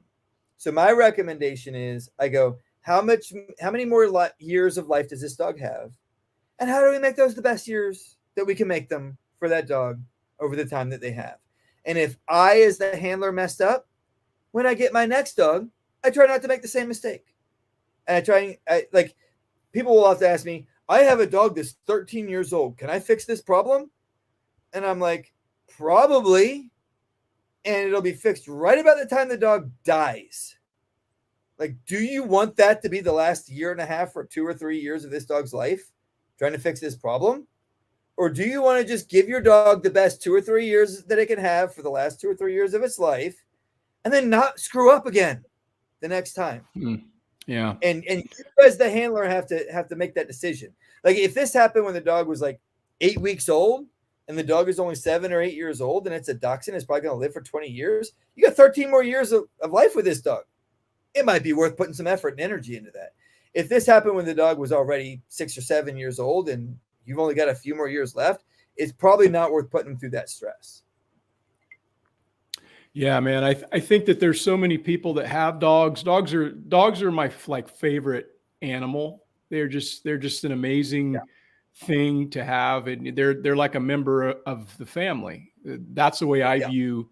S2: So my recommendation is I go, how many more years of life does this dog have? And how do we make those the best years that we can make them for that dog over the time that they have? And if I, as the handler, messed up, when I get my next dog, I try not to make the same mistake. And people will have to ask me, I have a dog that's 13 years old. Can I fix this problem? And I'm like, probably. And it'll be fixed right about the time the dog dies. Do you want that to be the last year and a half or 2 or 3 years of this dog's life trying to fix this problem? Or do you want to just give your dog the best 2 or 3 years that it can have for the last 2 or 3 years of its life and then not screw up again the next time?
S1: Yeah.
S2: And you as the handler have to make that decision. If this happened when the dog was 8 weeks old and the dog is only 7 or 8 years old and it's a dachshund, it's probably going to live for 20 years. You got 13 more years of life with this dog. It might be worth putting some effort and energy into that. If this happened when the dog was already 6 or 7 years old and you've only got a few more years left, it's probably not worth putting them through that stress.
S1: Yeah, man. I think that there's so many people that have dogs. Dogs are my favorite animal. They're just an amazing thing to have, and they're like a member of the family. That's the way I view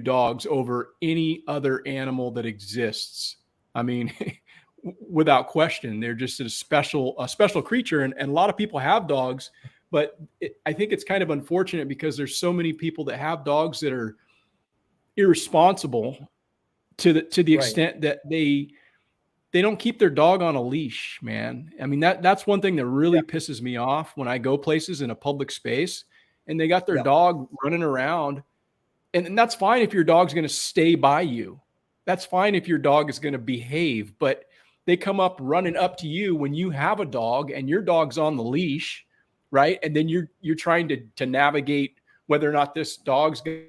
S1: dogs over any other animal that exists. I mean, without question, they're just a special creature. And a lot of people have dogs But I think it's kind of unfortunate because there's so many people that have dogs that are irresponsible to the
S2: Right.
S1: extent that they don't keep their dog on a leash, man. I mean, that's one thing that really pisses me off when I go places in a public space and they got their
S2: Yeah.
S1: dog running around. And that's fine if your dog's going to stay by you. That's fine if your dog is going to behave, but they come up running up to you when you have a dog and your dog's on the leash, right? And then you're trying to navigate whether or not this dog's going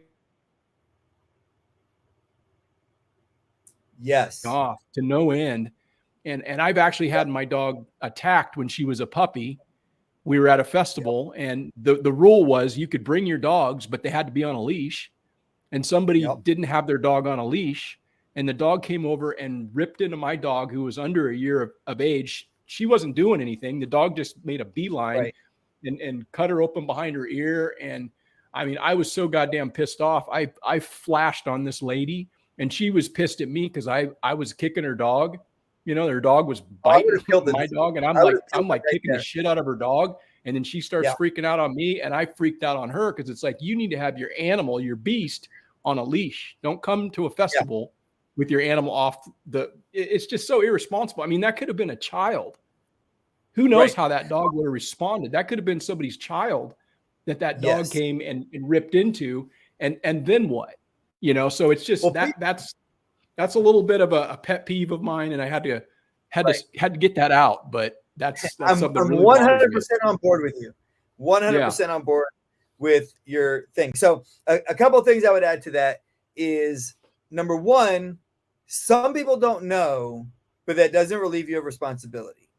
S2: Yes.
S1: off to no end. And I've actually had my dog attacked when she was a puppy. We were at a festival and the rule was you could bring your dogs, but they had to be on a leash. And somebody didn't have their dog on a leash, and the dog came over and ripped into my dog who was under a year of age. She wasn't doing anything. The dog just made a beeline and cut her open behind her ear. And I mean, I was so goddamn pissed off. I flashed on this lady and she was pissed at me because I was kicking her dog. You know, her dog was biting my dog, and I'm like kicking the shit out of her dog. And then she starts freaking out on me, and I freaked out on her because it's like, you need to have your animal, your beast, on a leash. Don't come to a festival with your animal off it's just so irresponsible. I mean, that could have been a child. Who knows how that dog would have responded? That could have been somebody's child that dog came and ripped into, and then what? You know, so it's just that's a little bit of a pet peeve of mine, and I had to get that out. But that's something
S2: I'm
S1: really
S2: 100% on board with you. 100% on board with your thing. So a couple of things I would add to that is, number one, some people don't know, but that doesn't relieve you of responsibility,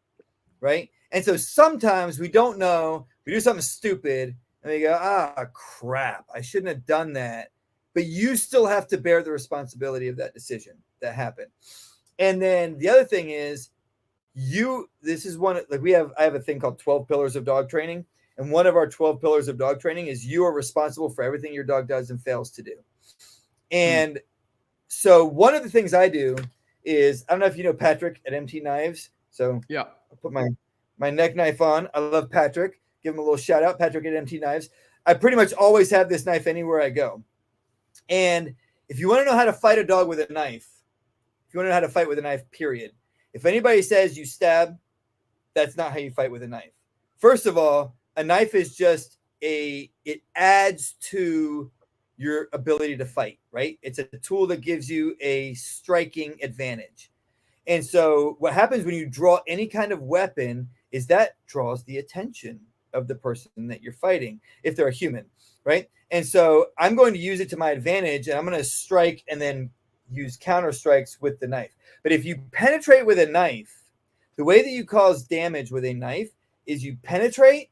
S2: right? And so sometimes we don't know, we do something stupid, and we go, crap, I shouldn't have done that. But you still have to bear the responsibility of that decision that happened. And then the other thing is, I have a thing called 12 pillars of dog training. And one of our 12 pillars of dog training is you are responsible for everything your dog does and fails to do. And so one of the things I do is, I don't know if you know Patrick at MT Knives. So I'll put my neck knife on. I love Patrick. Give him a little shout out, Patrick at MT Knives. I pretty much always have this knife anywhere I go. And if you want to know how to fight a dog with a knife, if you want to know how to fight with a knife, period. If anybody says you stab, that's not how you fight with a knife. First of all, a knife is just it adds to your ability to fight, right? It's a tool that gives you a striking advantage. And so what happens when you draw any kind of weapon is that draws the attention of the person that you're fighting, if they're a human, right? And so I'm going to use it to my advantage, and I'm going to strike and then use counter strikes with the knife. But if you penetrate with a knife, the way that you cause damage with a knife is you penetrate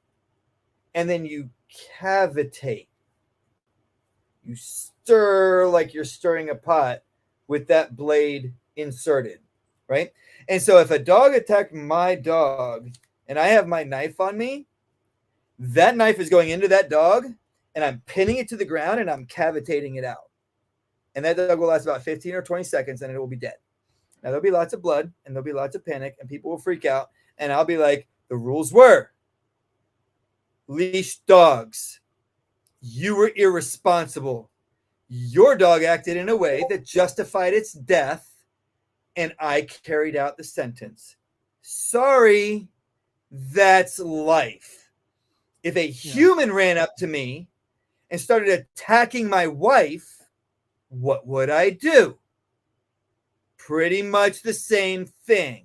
S2: and then you cavitate. You stir like you're stirring a pot with that blade inserted, right? And so if a dog attacked my dog and I have my knife on me, that knife is going into that dog and I'm pinning it to the ground and I'm cavitating it out. And that dog will last about 15 or 20 seconds and it will be dead. Now, there'll be lots of blood and there'll be lots of panic and people will freak out. And I'll be like, the rules were leash dogs. You were irresponsible. Your dog acted in a way that justified its death, and I carried out the sentence. Sorry, that's life. If a human ran up to me and started attacking my wife, what would I do? Pretty much the same thing.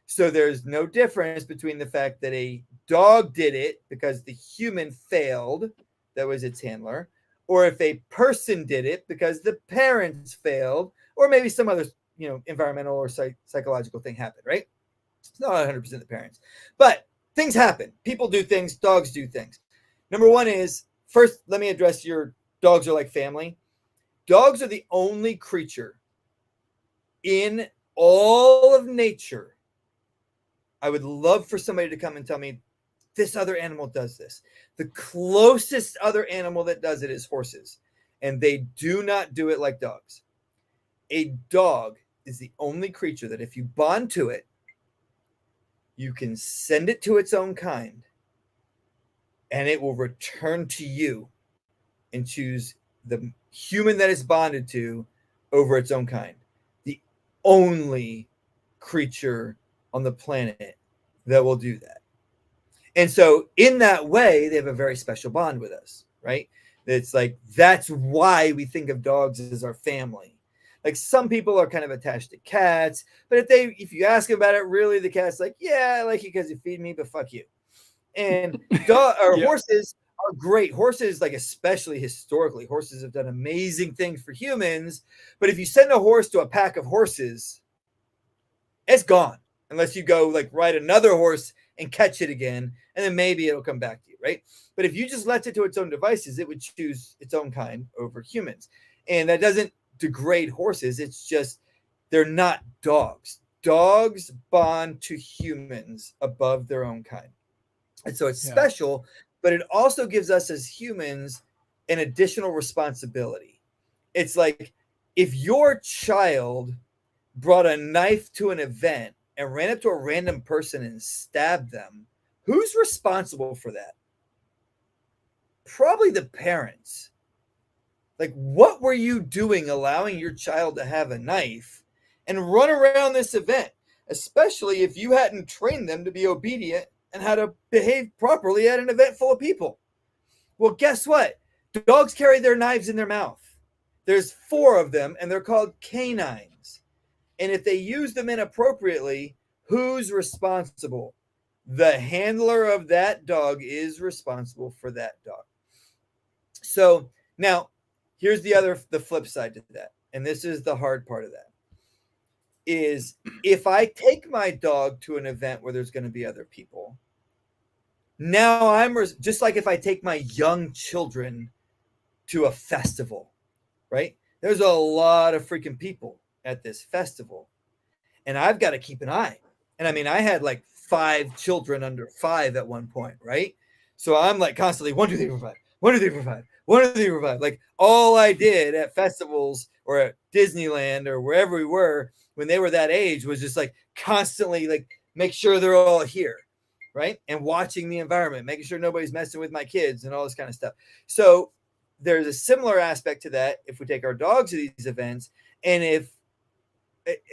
S2: So there's no difference between the fact that a dog did it because the human failed, that was its handler, or if a person did it because the parents failed, or maybe some other, environmental or psychological thing happened, right? It's not 100% the parents, but things happen. People do things, dogs do things. Number one is, first, let me address your dogs are like family. Dogs are the only creature in all of nature. I would love for somebody to come and tell me this other animal does this. The closest other animal that does it is horses, and they do not do it like dogs. A dog is the only creature that if you bond to it, you can send it to its own kind, and it will return to you and choose the human that it's bonded to over its own kind. The only creature on the planet that will do that. And so in that way, they have a very special bond with us, right? It's like, that's why we think of dogs as our family. Like, some people are kind of attached to cats, but if you ask them about it, really the cat's like, yeah, I like you because you feed me, but fuck you. And horses are great. Horses, like, especially historically, horses have done amazing things for humans. But if you send a horse to a pack of horses, it's gone unless you go like ride another horse and catch it again, and then maybe it'll come back to you, right? But if you just left it to its own devices, it would choose its own kind over humans. And that doesn't degrade horses. It's just they're not dogs. Dogs bond to humans above their own kind. And so it's special, but it also gives us as humans an additional responsibility. It's like, if your child brought a knife to an event and ran up to a random person and stabbed them, who's responsible for that? Probably the parents. Like, what were you doing allowing your child to have a knife and run around this event, especially if you hadn't trained them to be obedient and how to behave properly at an event full of people? Well, guess what? Dogs carry their knives in their mouth. There's 4 of them, and they're called canines. And if they use them inappropriately, who's responsible? The handler of that dog is responsible for that dog. So now, here's the flip side to that. And this is the hard part of that. Is if I take my dog to an event where there's going to be other people, now I'm just like if I take my young children to a festival, right? There's a lot of freaking people at this festival, and I've got to keep an eye. And I mean, I had like 5 children under 5 at one point, right? So I'm like constantly 1, 2, 3, 4, 5, 1, 2, 3, 4, 5, 1, 2, 3, 4, 5. Like, all I did at festivals or at Disneyland or wherever we were when they were that age was just like constantly like make sure they're all here, right? And watching the environment, making sure nobody's messing with my kids and all this kind of stuff. So there's a similar aspect to that if we take our dogs to these events. And if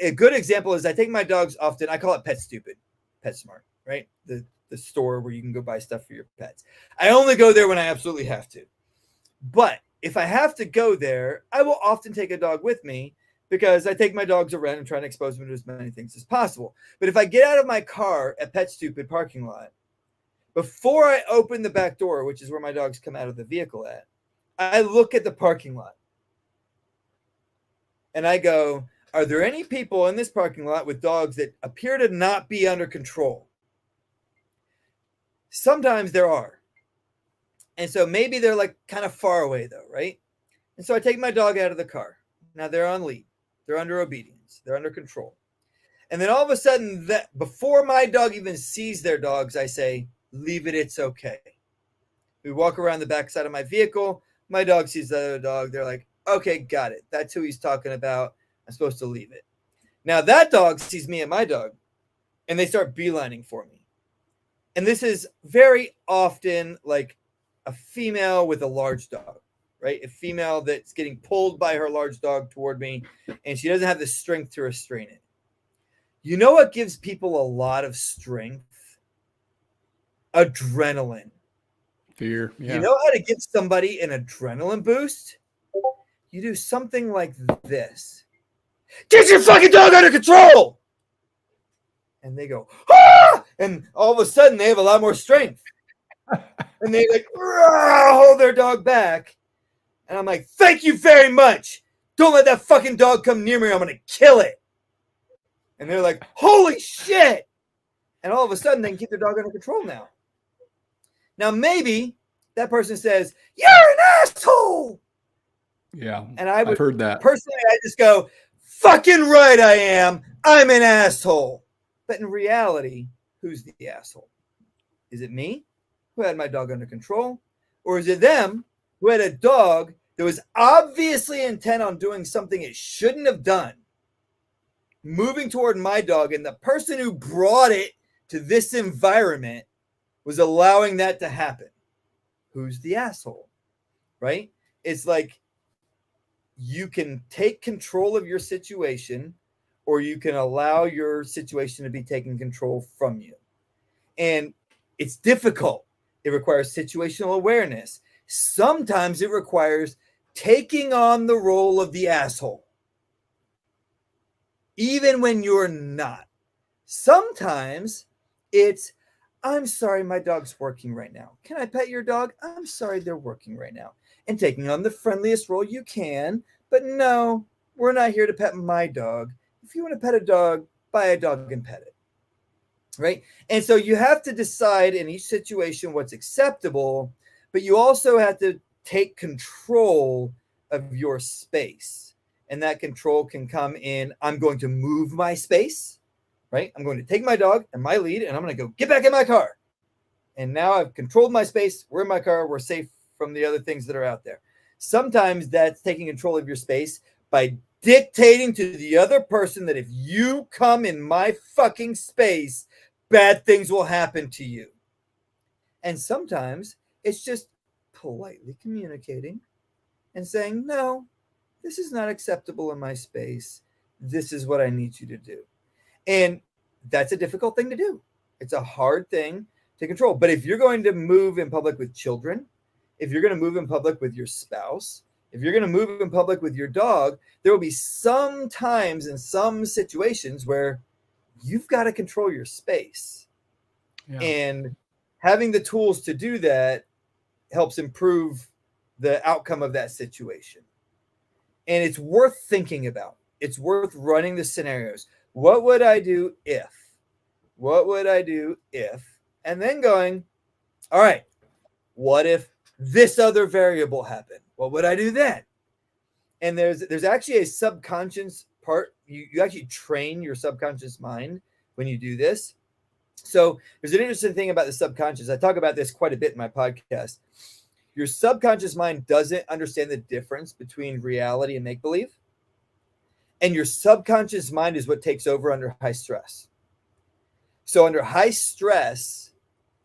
S2: a good example is, I take my dogs often, I call it Pet Stupid, PetSmart, right? The store where you can go buy stuff for your pets. I only go there when I absolutely have to. But if I have to go there, I will often take a dog with me because I take my dogs around and try to expose them to as many things as possible. But if I get out of my car at Pet Stupid parking lot, before I open the back door, which is where my dogs come out of the vehicle at, I look at the parking lot and I go, are there any people in this parking lot with dogs that appear to not be under control? Sometimes there are. And so maybe they're like kind of far away though, right? And so I take my dog out of the car. Now they're on lead. They're under obedience. They're under control. And then all of a sudden, that before my dog even sees their dogs, I say, leave it, it's okay. We walk around the backside of my vehicle. My dog sees the other dog. They're like, okay, got it. That's who he's talking about. I'm supposed to leave it. Now that dog sees me and my dog, and they start beelining for me. And this is very often like a female with a large dog, right? A female that's getting pulled by her large dog toward me, and she doesn't have the strength to restrain it. You know what gives people a lot of strength? Adrenaline.
S1: Fear. Yeah.
S2: You know how to give somebody an adrenaline boost? You do something like this. Get your fucking dog under control! And they go, ah! And all of a sudden they have a lot more strength. And they like hold their dog back. And I'm like, thank you very much. Don't let that fucking dog come near me or I'm going to kill it. And they're like, holy shit. And all of a sudden they can keep their dog under control now. Now maybe that person says, you're an asshole.
S1: Yeah.
S2: And I've
S1: heard that.
S2: Personally, I just go, fucking right I am. I'm an asshole. But in reality, who's the asshole? Is it me, who had my dog under control? Or is it them, who had a dog that was obviously intent on doing something it shouldn't have done, moving toward my dog, and the person who brought it to this environment was allowing that to happen? who's the asshole, right? It's like you can take control of your situation, or you can allow your situation to be taken control from you. And it's difficult. It requires situational awareness. Sometimes it requires taking on the role of the asshole, even when you're not. Sometimes it's, I'm sorry, my dog's working right now. Can I pet your dog? I'm sorry, they're working right now. And taking on the friendliest role you can. But no, we're not here to pet my dog. If you want to pet a dog, buy a dog and pet it. Right? And so you have to decide in each situation what's acceptable, but you also have to take control of your space. And that control can come in, I'm going to move my space, right? I'm going to take my dog and my lead, and I'm going to go get back in my car. And now I've controlled my space. We're in my car. We're safe from the other things that are out there. Sometimes that's taking control of your space by dictating to the other person that if you come in my fucking space, bad things will happen to you. And sometimes it's just politely communicating and saying, no, this is not acceptable in my space. This is what I need you to do. And that's a difficult thing to do. It's a hard thing to control. But if you're going to move in public with children, if you're going to move in public with your spouse, if you're going to move in public with your dog, there will be some times in some situations where you've got to control your space. Yeah. And having the tools to do that helps improve the outcome of that situation. And it's worth thinking about. It's worth running the scenarios. What would I do if? What would I do if? And then going, all right, what if this other variable happened? What would I do then? And there's actually a subconscious part. You actually train your subconscious mind when you do this. So there's an interesting thing about the subconscious. I talk about this quite a bit in my podcast. Your subconscious mind doesn't understand the difference between reality and make-believe. And your subconscious mind is what takes over under high stress. So under high stress,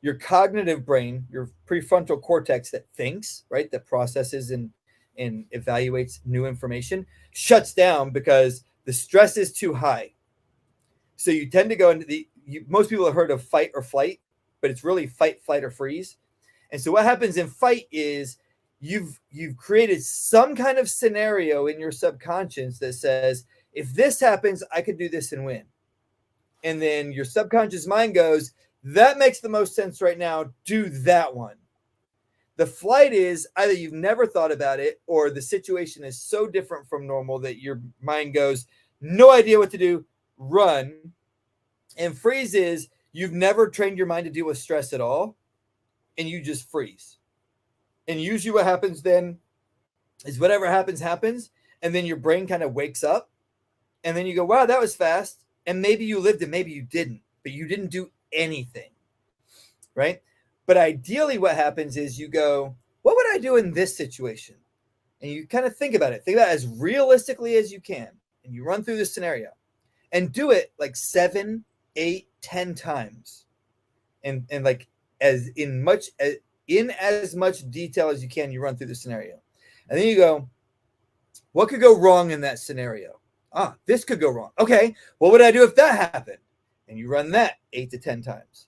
S2: your cognitive brain, your prefrontal cortex that thinks, right, that processes and evaluates new information, shuts down because the stress is too high. So you tend to go into most people have heard of fight or flight, but it's really fight, flight, or freeze. And so what happens in fight is you've created some kind of scenario in your subconscious that says, if this happens, I could do this and win. And then your subconscious mind goes, that makes the most sense right now. Do that one. The flight is either you've never thought about it or the situation is so different from normal that your mind goes, no idea what to do, run. And freeze is you've never trained your mind to deal with stress at all, and you just freeze. And usually what happens then is whatever happens, and then your brain kind of wakes up, and then you go, wow, that was fast. And maybe you lived it, maybe you didn't, but you didn't do anything, right? But ideally what happens is you go, what would I do in this situation? And you kind of think about it as realistically as you can. And you run through the scenario and do it like 7, 8, 10 times. And like as much detail as you can, you run through the scenario. And then you go, what could go wrong in that scenario? This could go wrong. Okay, what would I do if that happened? And you run that 8 to 10 times.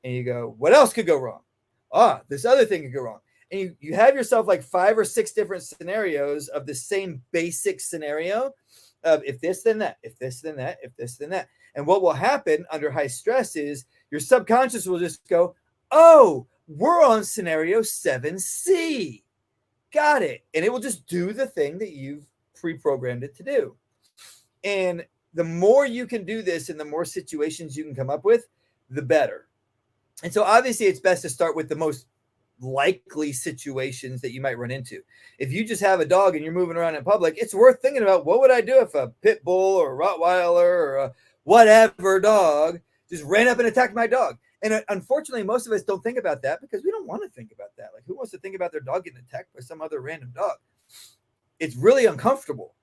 S2: And you go, what else could go wrong? This other thing could go wrong. And you have yourself like 5 or 6 different scenarios of the same basic scenario of if this, then that, if this, then that, if this, then that. And what will happen under high stress is your subconscious will just go, oh, we're on scenario 7C. Got it. And it will just do the thing that you've pre-programmed it to do. And the more you can do this and the more situations you can come up with, the better. And so obviously it's best to start with the most likely situations that you might run into. If you just have a dog and you're moving around in public, it's worth thinking about what would I do if a pit bull or a Rottweiler or a whatever dog just ran up and attacked my dog. And unfortunately, most of us don't think about that because we don't want to think about that. Like, who wants to think about their dog getting attacked by some other random dog? It's really uncomfortable.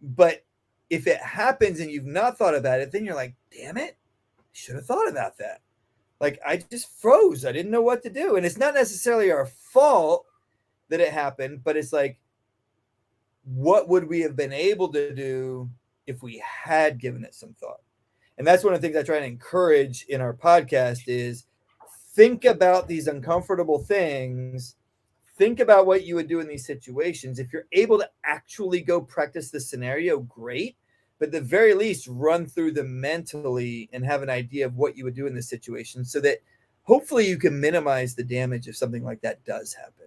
S2: But if it happens and you've not thought about it, then you're like, damn it, I should have thought about that. like I just froze. I didn't know what to do. And it's not necessarily our fault that it happened, but it's like, what would we have been able to do if we had given it some thought? And that's one of the things I try to encourage in our podcast is think about these uncomfortable things. Think about what you would do in these situations. If you're able to actually go practice the scenario, great. But at the very least, run through them mentally and have an idea of what you would do in this situation so that hopefully you can minimize the damage if something like that does happen.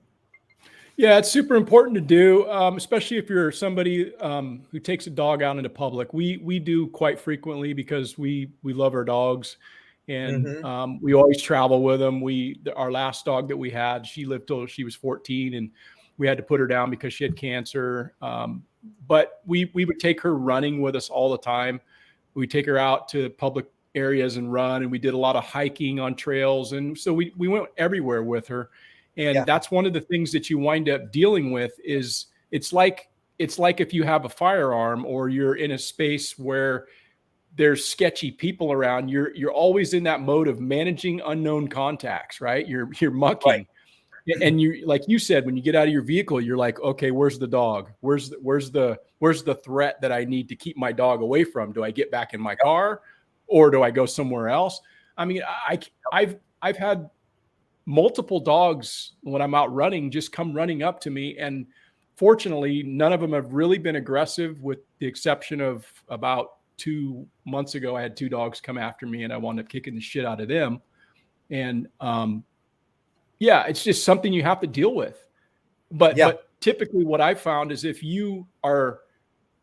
S1: Yeah, it's super important to do, especially if you're somebody who takes a dog out into public. We do quite frequently because we love our dogs, and we always travel with them. Our last dog that we had, she lived till she was 14, and we had to put her down because she had cancer. But we would take her running with us all the time. We take her out to public areas and run, and we did a lot of hiking on trails, and so we went everywhere with her. And that's one of the things that you wind up dealing with is it's like if you have a firearm or you're in a space where there's sketchy people around, you're always in that mode of managing unknown contacts, right? You're mucking. Right. And you, like you said, when you get out of your vehicle, you're like, okay, where's the dog? Where's the threat that I need to keep my dog away from? Do I get back in my car or do I go somewhere else? I mean, I've had multiple dogs when I'm out running just come running up to me. And fortunately, none of them have really been aggressive with the exception of about 2 months ago. I had 2 dogs come after me and I wound up kicking the shit out of them. And it's just something you have to deal with. But typically what I found is if you are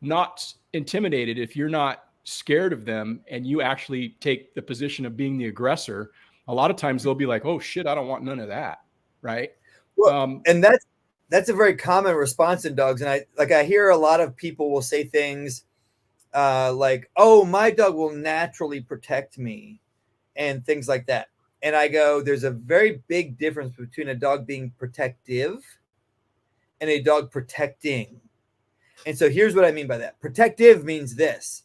S1: not intimidated, if you're not scared of them and you actually take the position of being the aggressor, a lot of times they'll be like, oh shit, I don't want none of that. Right.
S2: Well, and that's a very common response in dogs. And I hear a lot of people will say things like, oh, my dog will naturally protect me and things like that. And I go, there's a very big difference between a dog being protective and a dog protecting. And so here's what I mean by that. Protective means this.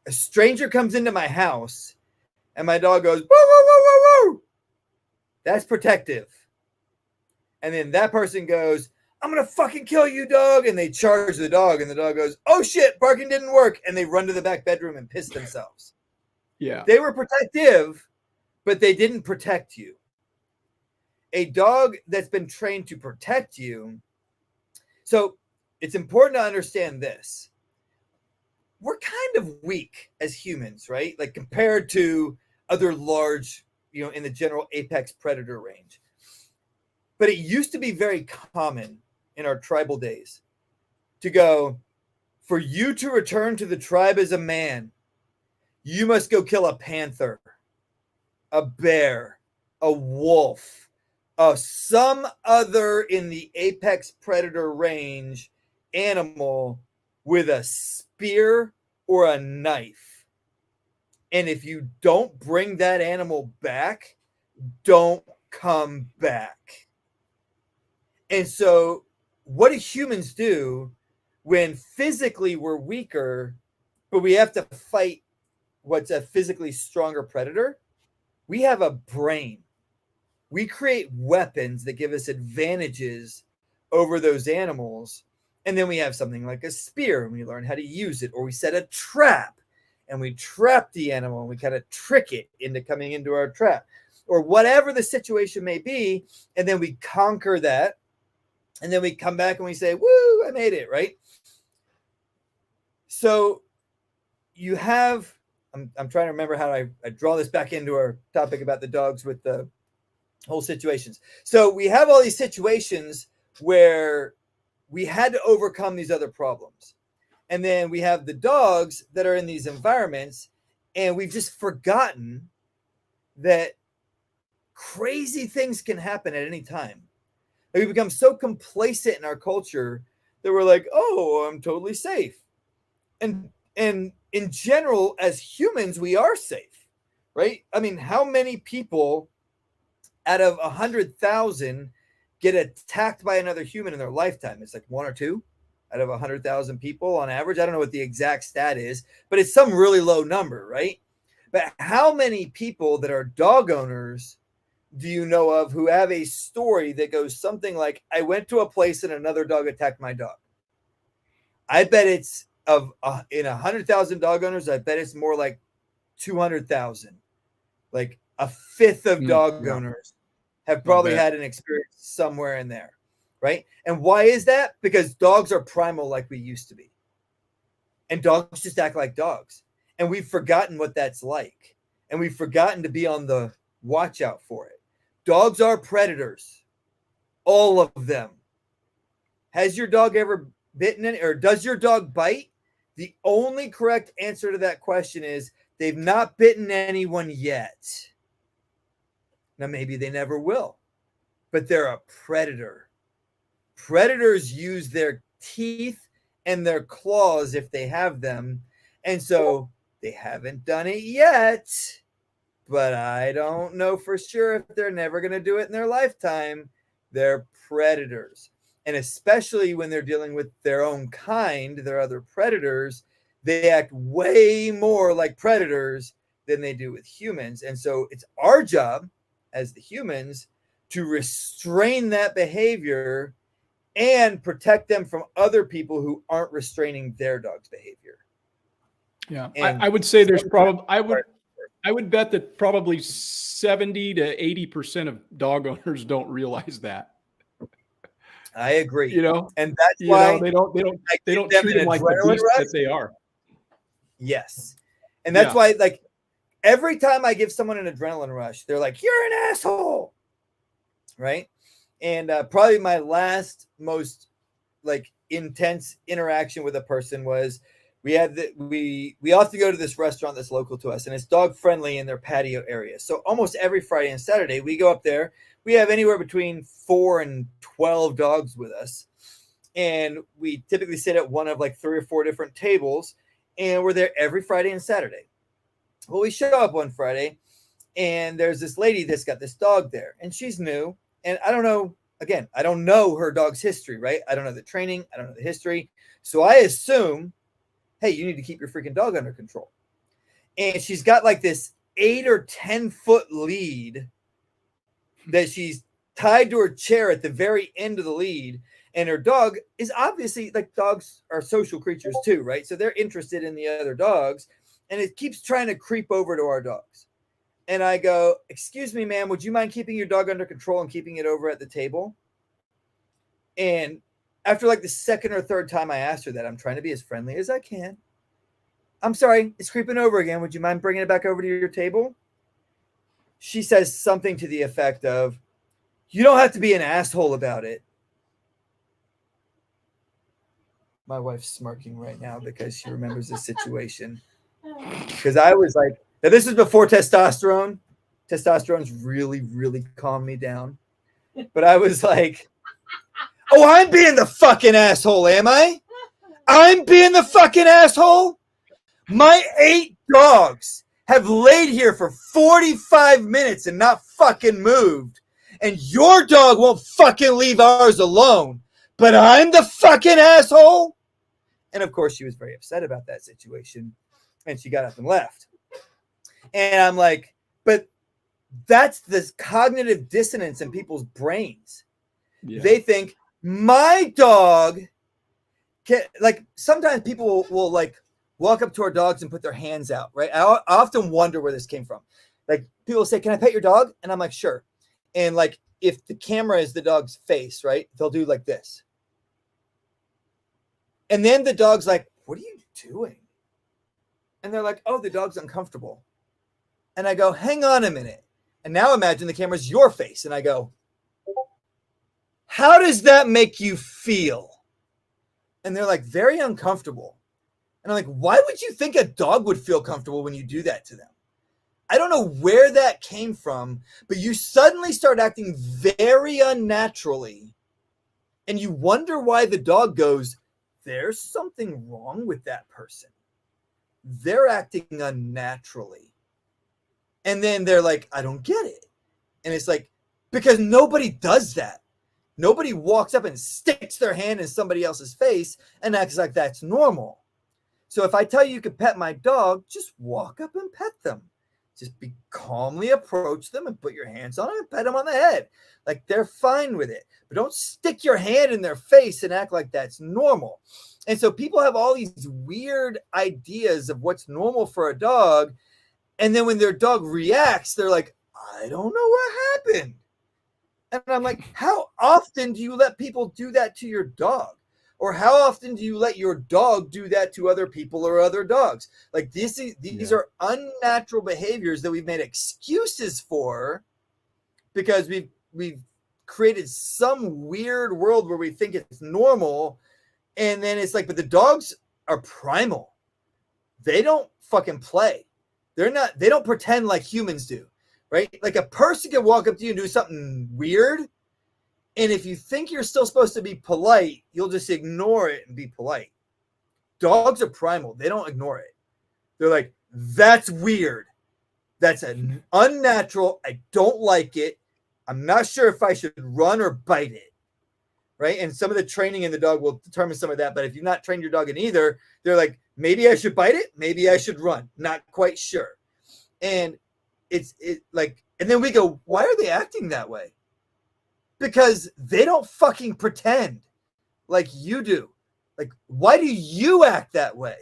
S2: A stranger comes into my house and my dog goes, woo, woo, woo, woo, woo. That's protective. And then that person goes, I'm going to fucking kill you, dog. And they charge the dog. And the dog goes, oh, shit, barking didn't work. And they run to the back bedroom and piss themselves.
S1: Yeah.
S2: They were protective, but they didn't protect you. A dog that's been trained to protect you. So it's important to understand this. We're kind of weak as humans, right? Like compared to other large, in the general apex predator range. But it used to be very common in our tribal days to go, for you to return to the tribe as a man, you must go kill a panther, a bear, a wolf, some other in the apex predator range animal with a spear or a knife. And if you don't bring that animal back, don't come back. And so what do humans do when physically we're weaker, but we have to fight what's a physically stronger predator? We have a brain. We create weapons that give us advantages over those animals. And then we have something like a spear and we learn how to use it, or we set a trap and we trap the animal and we kind of trick it into coming into our trap, or whatever the situation may be. And then we conquer that. And then we come back and we say, woo, I made it, right? So you have, I'm trying to remember how I draw this back into our topic about the dogs with the whole situations. So we have all these situations where we had to overcome these other problems. And then we have the dogs that are in these environments, and we've just forgotten that crazy things can happen at any time. Like we become so complacent in our culture that we're like, oh, I'm totally safe. And in general, as humans, we are safe, right? I mean, how many people out of 100,000 get attacked by another human in their lifetime? It's like 1 or 2 out of 100,000 people on average. I don't know what the exact stat is, but it's some really low number, right? But how many people that are dog owners do you know of who have a story that goes something like, I went to a place and another dog attacked my dog? I bet it's in 100,000 dog owners, I bet it's more like 200,000. Like a fifth of dog owners have probably had an experience somewhere in there, right? And why is that? Because dogs are primal like we used to be. And dogs just act like dogs. And we've forgotten what that's like. And we've forgotten to be on the watch out for it. Dogs are predators. All of them. Has your dog ever bitten any, or does your dog bite? The only correct answer to that question is they've not bitten anyone yet. Now, maybe they never will, but they're a predator. Predators use their teeth and their claws if they have them. And so they haven't done it yet, but I don't know for sure if they're never going to do it in their lifetime. They're predators. And especially when they're dealing with their own kind, their other predators, they act way more like predators than they do with humans. And so it's our job as the humans to restrain that behavior and protect them from other people who aren't restraining their dog's behavior.
S1: Yeah, I would say there's probably, I would bet that probably 70 to 80% of dog owners don't realize that.
S2: I agree.
S1: You know,
S2: and that's why
S1: they don't treat them like the beast that they are.
S2: Yes. And that's why, like, every time I give someone an adrenaline rush, they're like, you're an asshole. Right. And probably my last most like intense interaction with a person was we often go to this restaurant that's local to us, and it's dog friendly in their patio area. So almost every Friday and Saturday we go up there. We have anywhere between 4 and 12 dogs with us. And we typically sit at one of like 3 or 4 different tables, and we're there every Friday and Saturday. Well, we show up one Friday, and there's this lady that's got this dog there, and she's new. And I don't know, again, I don't know her dog's history, right? I don't know the training. I don't know the history. So I assume, hey, you need to keep your freaking dog under control. And she's got like this 8 or 10 foot lead that she's tied to her chair at the very end of the lead. And her dog is obviously, like, dogs are social creatures too, right? So they're interested in the other dogs. And it keeps trying to creep over to our dogs. And I go, excuse me, ma'am, would you mind keeping your dog under control and keeping it over at the table? And after like the second or third time I asked her that, I'm trying to be as friendly as I can. I'm sorry, it's creeping over again. Would you mind bringing it back over to your table? She says something to the effect of, you don't have to be an asshole about it. My wife's smirking right now because she remembers this situation. Because I was like, now this is before testosterone. Testosterone's really, really calmed me down. But I was like, oh, I'm being the fucking asshole, am I? I'm being the fucking asshole? My 8 dogs have laid here for 45 minutes and not fucking moved. And your dog won't fucking leave ours alone. But I'm the fucking asshole? And of course, she was very upset about that situation. And she got up and left. And I'm like, but that's this cognitive dissonance in people's brains. Yeah. They think my dog can, like, sometimes people will like walk up to our dogs and put their hands out, right? I often wonder where this came from. Like, people say, can I pet your dog? And I'm like, sure. And like, if the camera is the dog's face, right, they'll do like this. And then the dog's like, what are you doing? And they're like, oh, the dog's uncomfortable. And I go, hang on a minute. And now imagine the camera's your face. And I go, how does that make you feel? And they're like, very uncomfortable. And I'm like, why would you think a dog would feel comfortable when you do that to them? I don't know where that came from, but you suddenly start acting very unnaturally. And you wonder why the dog goes, there's something wrong with that person. They're acting unnaturally. And then they're like, I don't get it. And it's like, because nobody does that. Nobody walks up and sticks their hand in somebody else's face and acts like that's normal. So if I tell you you could pet my dog, just walk up and pet them. Just be calmly approach them and put your hands on them and pet them on the head. Like, they're fine with it. But don't stick your hand in their face and act like that's normal. And so people have all these weird ideas of what's normal for a dog. And then when their dog reacts, they're like, I don't know what happened. And I'm like, how often do you let people do that to your dog? Or how often do you let your dog do that to other people or other dogs? Like, these are unnatural behaviors that we've made excuses for because we've created some weird world where we think it's normal. And then it's like, but the dogs are primal. They don't fucking play. They don't pretend like humans do, right? Like, a person can walk up to you and do something weird. And if you think you're still supposed to be polite, you'll just ignore it and be polite. Dogs are primal. They don't ignore it. They're like, that's weird. That's unnatural. I don't like it. I'm not sure if I should run or bite it. Right? And some of the training in the dog will determine some of that. But if you've not trained your dog in either, they're like, maybe I should bite it. Maybe I should run. Not quite sure. And it's like, and then we go, why are they acting that way? Because they don't fucking pretend like you do. Like, why do you act that way?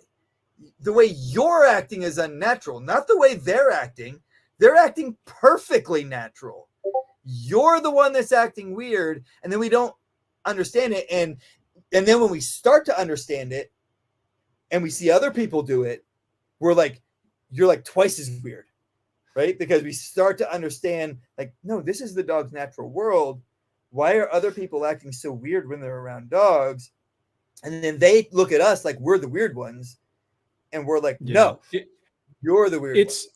S2: The way you're acting is unnatural, not the way they're acting. They're acting perfectly natural. You're the one that's acting weird, and then we don't understand it. And then when we start to understand it and we see other people do it, we're like, you're like twice as weird, right? Because we start to understand, like, no, this is the dog's natural world. Why are other people acting so weird when they're around dogs? And then they look at us like we're the weird ones. And we're like, no, you're the weird ones.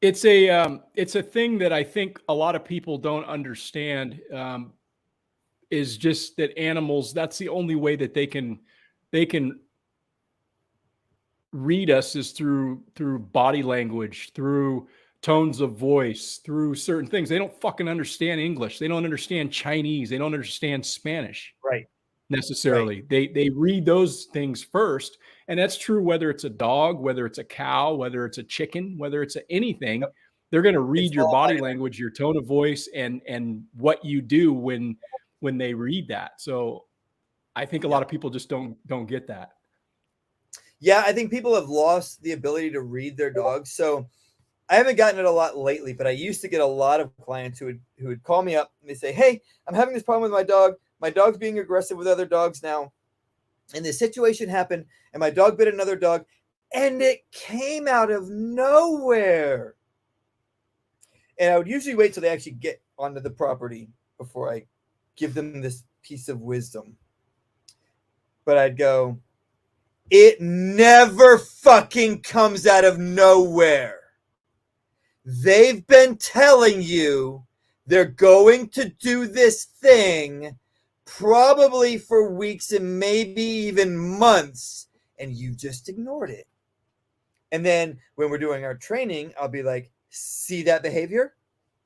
S1: It's a thing that I think a lot of people don't understand, is just that animals, that's the only way that they can read us is through body language, through tones of voice, through certain things. They don't fucking understand English. They don't understand Chinese. They don't understand Spanish.
S2: Right.
S1: Necessarily. Right. They read those things first. And that's true whether it's a dog, whether it's a cow, whether it's a chicken, whether it's anything. Yep. They're going to read your body language, your tone of voice, and what you do when they read that. So I think a lot of people just don't get that.
S2: Yeah, I think people have lost the ability to read their dogs. So I haven't gotten it a lot lately, but I used to get a lot of clients who would call me up and they say, hey, I'm having this problem with my dog. My dog's being aggressive with other dogs now. And this situation happened, and my dog bit another dog, and it came out of nowhere. And I would usually wait till they actually get onto the property before I give them this piece of wisdom. But I'd go, it never fucking comes out of nowhere. They've been telling you they're going to do this thing probably for weeks and maybe even months, and you just ignored it. And then when we're doing our training, I'll be like, see that behavior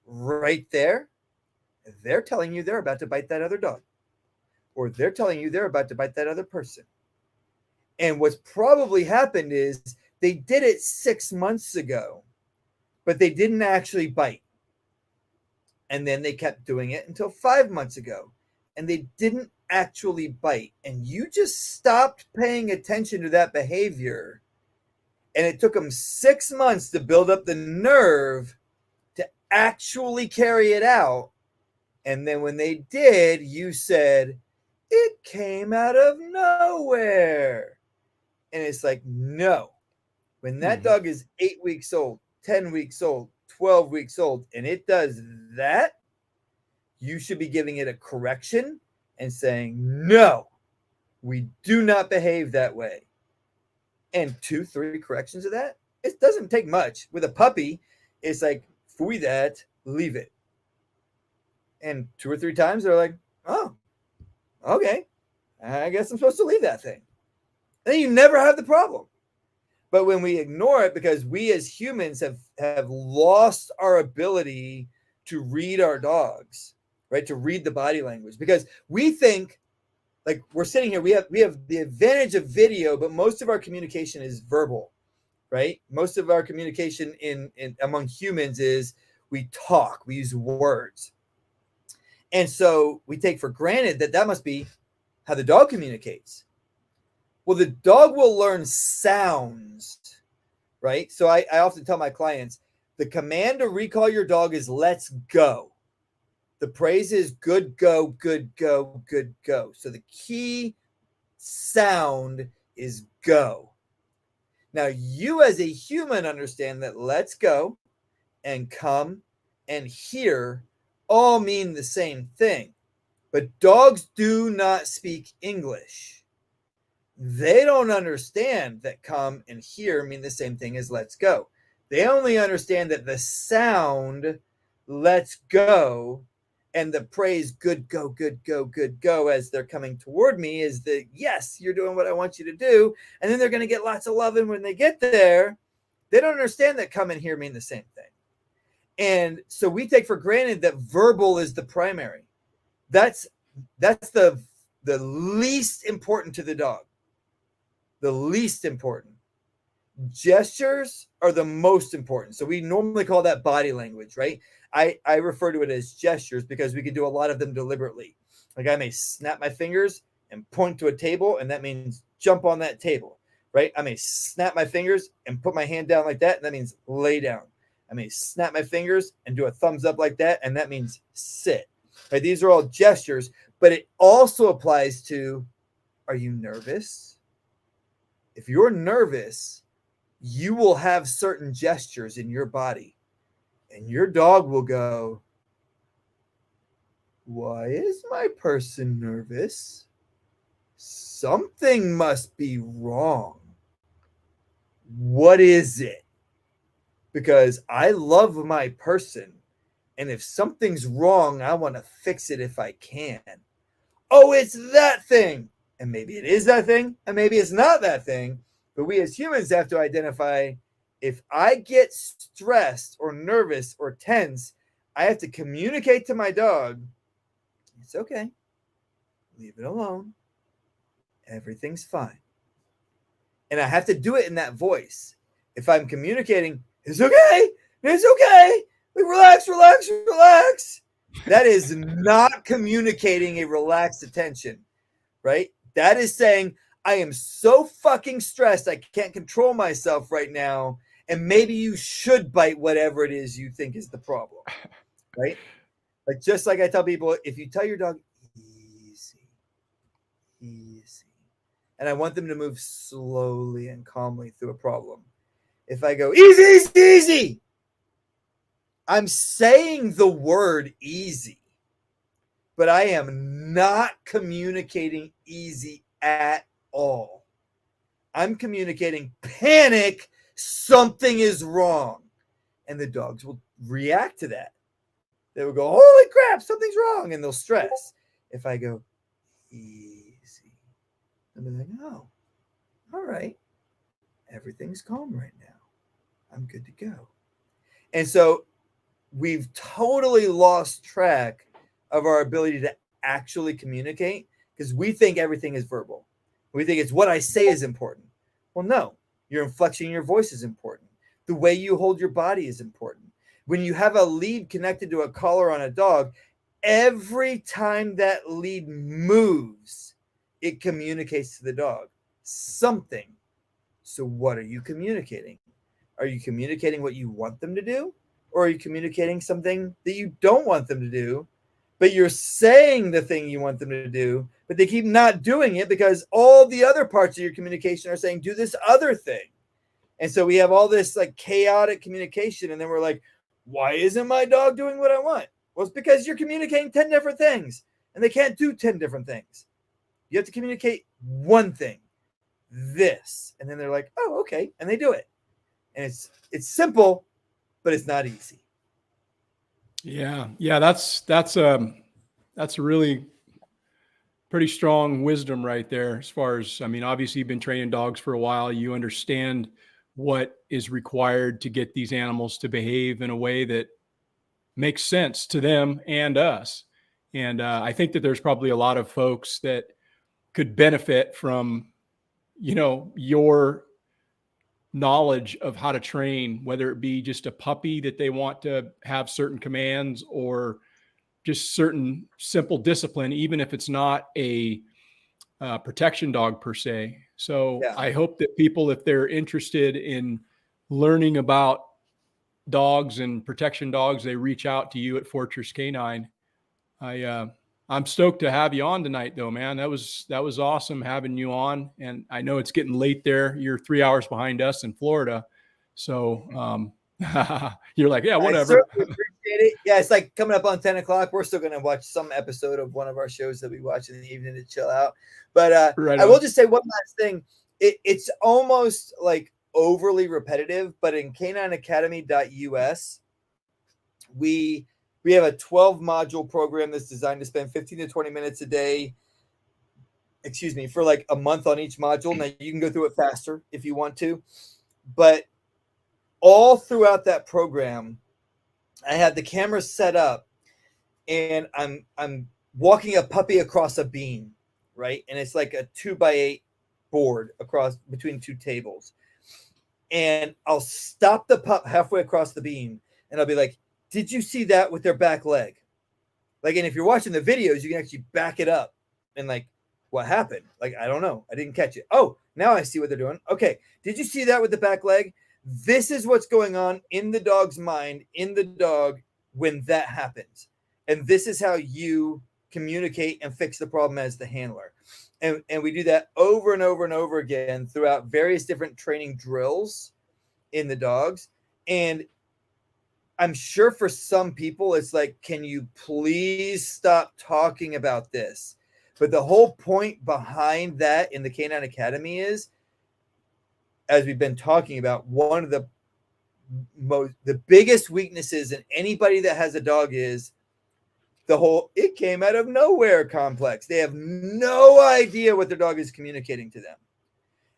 S2: right there? They're telling you they're about to bite that other dog. Or they're telling you they're about to bite that other person. And what's probably happened is they did it 6 months ago, but they didn't actually bite. And then they kept doing it until 5 months ago, and they didn't actually bite. And you just stopped paying attention to that behavior. And it took them 6 months to build up the nerve to actually carry it out. And then when they did, you said, it came out of nowhere. And it's like, no. When that dog is 8 weeks old, 10 weeks old, 12 weeks old, and it does that, you should be giving it a correction and saying, no, we do not behave that way. And 2-3 corrections of that, it doesn't take much. With a puppy, it's like, fooey that, leave it. And 2 or 3 times, they're like, oh, okay, I guess I'm supposed to leave that thing. And then you never have the problem. But when we ignore it, because we as humans have lost our ability to read our dogs, right? To read the body language, because we think, like, we're sitting here, we have the advantage of video, but most of our communication is verbal, right? Most of our communication in among humans is we talk, we use words. And so we take for granted that that must be how the dog communicates. Well, the dog will learn sounds, right? So I often tell my clients, the command to recall your dog is let's go. The praise is good go, good go, good go. So the key sound is go. Now, you as a human understand that let's go and come and here all mean the same thing. But dogs do not speak English. They don't understand that come and here mean the same thing as let's go. They only understand that the sound let's go and the praise good go, good go, good go as they're coming toward me is the yes, you're doing what I want you to do. And then they're going to get lots of love. And when they get there, they don't understand that come and here mean the same thing. And so we take for granted that verbal is the primary. That's the least important to the dog. The least important. Gestures are the most important. So we normally call that body language, right? I refer to it as gestures because we can do a lot of them deliberately. Like I may snap my fingers and point to a table, and that means jump on that table, right? I may snap my fingers and put my hand down like that, and that means lay down. I may snap my fingers and do a thumbs up like that, and that means sit. Right? These are all gestures, but it also applies to, are you nervous? If you're nervous, you will have certain gestures in your body, and your dog will go, why is my person nervous? Something must be wrong. What is it? Because I love my person, and if something's wrong, I want to fix it if I can. Oh, it's that thing. And maybe it is that thing, and maybe it's not that thing. But we as humans have to identify, if I get stressed or nervous or tense, I have to communicate to my dog, it's okay. Leave it alone. Everything's fine. And I have to do it in that voice. If I'm communicating, it's okay. It's okay. Relax, relax, relax. That is not communicating a relaxed attention, right? That is saying, I am so fucking stressed, I can't control myself right now. And maybe you should bite whatever it is you think is the problem, right? Like, just like I tell people, if you tell your dog, easy, easy, and I want them to move slowly and calmly through a problem. If I go, easy, easy, easy, I'm saying the word easy, but I am not communicating easy at all. I'm communicating panic, something is wrong. And the dogs will react to that. They will go, holy crap, something's wrong. And they'll stress. If I go, easy, they'll be like, oh, all right. Everything's calm right now. I'm good to go. And so we've totally lost track of our ability to actually communicate because we think everything is verbal. We think it's what I say is important. Well, no, your inflection in your voice is important. The way you hold your body is important. When you have a lead connected to a collar on a dog, every time that lead moves, it communicates to the dog something. So what are you communicating? Are you communicating what you want them to do? Or are you communicating something that you don't want them to do, but you're saying the thing you want them to do, but they keep not doing it because all the other parts of your communication are saying, do this other thing. And so we have all this like chaotic communication. And then we're like, why isn't my dog doing what I want? Well, it's because you're communicating 10 different things and they can't do 10 different things. You have to communicate one thing, this. And then they're like, oh, okay. And they do it. And it's simple, but it's not easy.
S1: Yeah. That's a really pretty strong wisdom right there. As far as, I mean, obviously you've been training dogs for a while. You understand what is required to get these animals to behave in a way that makes sense to them and us. And I think that there's probably a lot of folks that could benefit from, your knowledge of how to train, whether it be just a puppy that they want to have certain commands or just certain simple discipline, even if it's not a protection dog per se. So
S2: Yeah.
S1: I hope that people, if they're interested in learning about dogs and protection dogs, they reach out to you at Fortress Canine. I'm stoked to have you on tonight, though, man. That was awesome having you on. And I know it's getting late there. You're 3 hours behind us in Florida, so you're like, yeah, whatever.
S2: I certainly appreciate it. Yeah, it's like coming up on 10 o'clock. We're still going to watch some episode of one of our shows that we watch in the evening to chill out. But
S1: Right
S2: I
S1: on.
S2: will just say one last thing. It's almost like overly repetitive, but in canineacademy.us, we have a 12 module program that's designed to spend 15 to 20 minutes a day, for like a month on each module. Now you can go through it faster if you want to, but all throughout that program, I had the camera set up and I'm walking a puppy across a beam, right? And it's like a 2x8 board across between two tables. And I'll stop the pup halfway across the beam and I'll be like, did you see that with their back leg? Like, and if you're watching the videos, you can actually back it up and like, what happened? Like, I don't know. I didn't catch it. Oh, now I see what they're doing. Okay. Did you see that with the back leg? This is what's going on in the dog's mind, in the dog when that happens. And this is how you communicate and fix the problem as the handler. And we do that over and over and over again throughout various different training drills in the dogs. And I'm sure for some people, it's like, can you please stop talking about this? But the whole point behind that in the Canine Academy is, as we've been talking about, one of the biggest weaknesses in anybody that has a dog is the whole "it came out of nowhere" complex. They have no idea what their dog is communicating to them.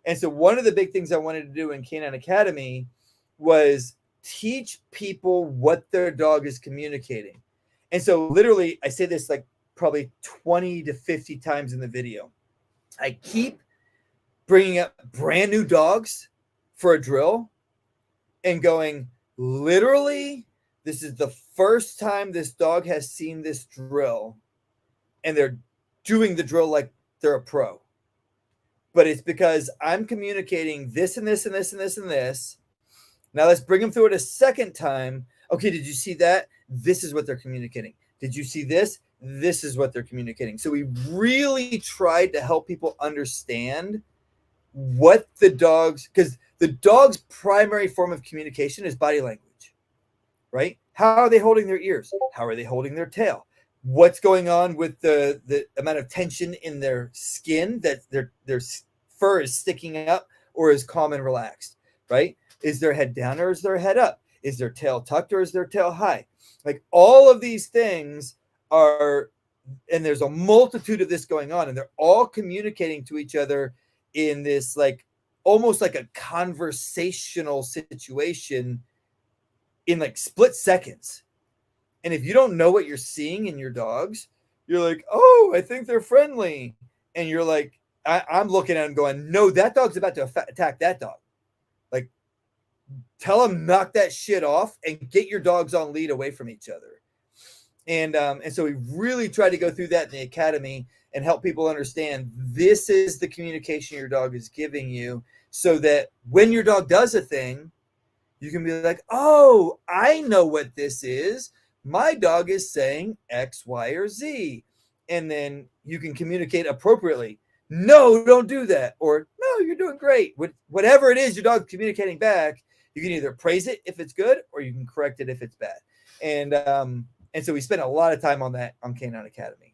S2: And so one of the big things I wanted to do in Canine Academy was teach people what their dog is communicating. And so literally, I say this like probably 20 to 50 times in the video. I keep bringing up brand new dogs for a drill and going, literally, this is the first time this dog has seen this drill, and they're doing the drill like they're a pro. But it's because I'm communicating this and this and this and this and this. Now let's bring them through it a second time. Okay, did you see that? This is what they're communicating. Did you see this? This is what they're communicating. So we really tried to help people understand what the dogs, because the dog's primary form of communication is body language, right? How are they holding their ears? How are they holding their tail? What's going on with the amount of tension in their skin, that their fur is sticking up or is calm and relaxed, right? Is their head down or is their head up? Is their tail tucked or is their tail high? Like, all of these things are, and there's a multitude of this going on, and they're all communicating to each other in this like almost like a conversational situation in like split seconds. And if you don't know what you're seeing in your dogs, you're like, oh, I think they're friendly. And you're like, I'm looking at them going, no, that dog's about to attack that dog. Like, tell them, knock that shit off and get your dogs on lead away from each other. And so we really try to go through that in the academy and help people understand this is the communication your dog is giving you, so that when your dog does a thing, you can be like, oh, I know what this is. My dog is saying X, Y, or Z. And then you can communicate appropriately. No, don't do that. Or, no, you're doing great. Whatever it is your dog's communicating back, you can either praise it if it's good, or you can correct it if it's bad. And so we spent a lot of time on that on Canine Academy.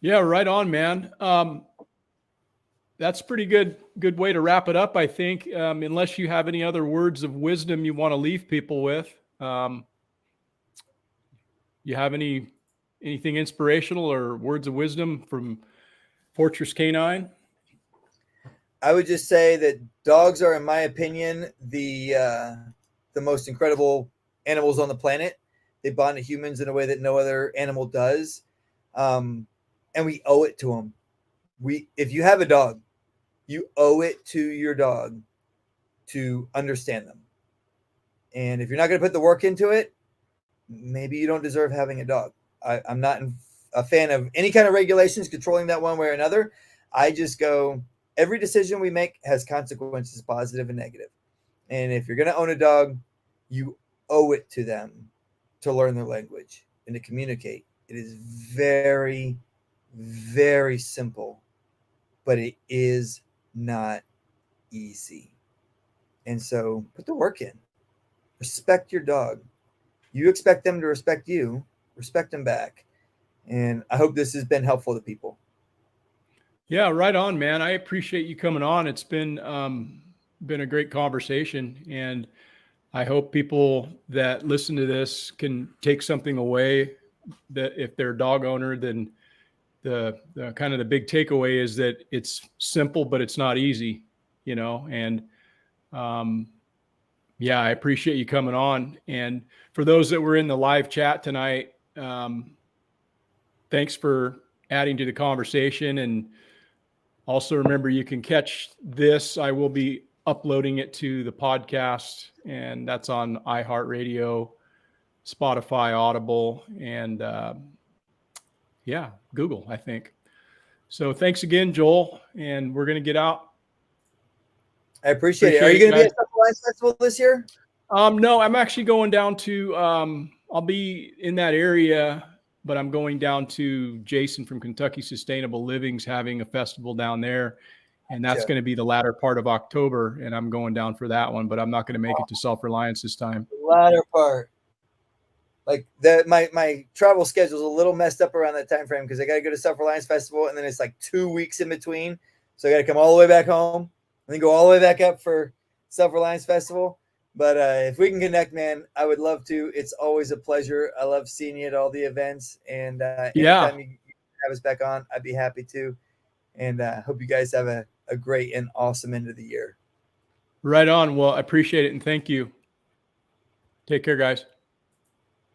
S1: Yeah, right on, man. That's a pretty good way to wrap it up, I think. Unless you have any other words of wisdom you want to leave people with. You have anything inspirational or words of wisdom from Fortress Canine?
S2: I would just say that dogs are, in my opinion, the most incredible animals on the planet. They bond to humans in a way that no other animal does. And we owe it to them. If you have a dog, you owe it to your dog to understand them. And if you're not going to put the work into it, maybe you don't deserve having a dog. I'm not a fan of any kind of regulations controlling that one way or another. I just go, every decision we make has consequences, positive and negative. And if you're going to own a dog, you owe it to them to learn their language and to communicate. It is very, very simple, but it is not easy. And so put the work in. Respect your dog. You expect them to respect you. Respect them back. And I hope this has been helpful to people.
S1: Yeah, right on, man. I appreciate you coming on. It's been a great conversation, and I hope people that listen to this can take something away. That if they're a dog owner, then the kind of the big takeaway is that it's simple, but it's not easy, and yeah, I appreciate you coming on. And for those that were in the live chat tonight, thanks for adding to the conversation. And also remember, you can catch this. I will be uploading it to the podcast, and that's on iHeartRadio, Spotify, Audible, and Google, I think. So thanks again, Joel. And we're going to get out.
S2: I appreciate it. Are you going to be at Summer Lines Festival this year?
S1: No, I'm actually going down to, I'll be in that area, but I'm going down to Jason from Kentucky Sustainable Living's having a festival down there. And that's going to be the latter part of October. And I'm going down for that one, but I'm not going to make it to Self-Reliance this time.
S2: The latter part. Like my travel schedule is a little messed up around that time frame because I got to go to Self-Reliance Festival and then it's like 2 weeks in between. So I got to come all the way back home and then go all the way back up for Self-Reliance Festival. But if we can connect, man, I would love to. It's always a pleasure. I love seeing you at all the events. And anytime you have us back on, I'd be happy to. And hope you guys have a great and awesome end of the year.
S1: Right on. Well, I appreciate it. And thank you. Take care, guys.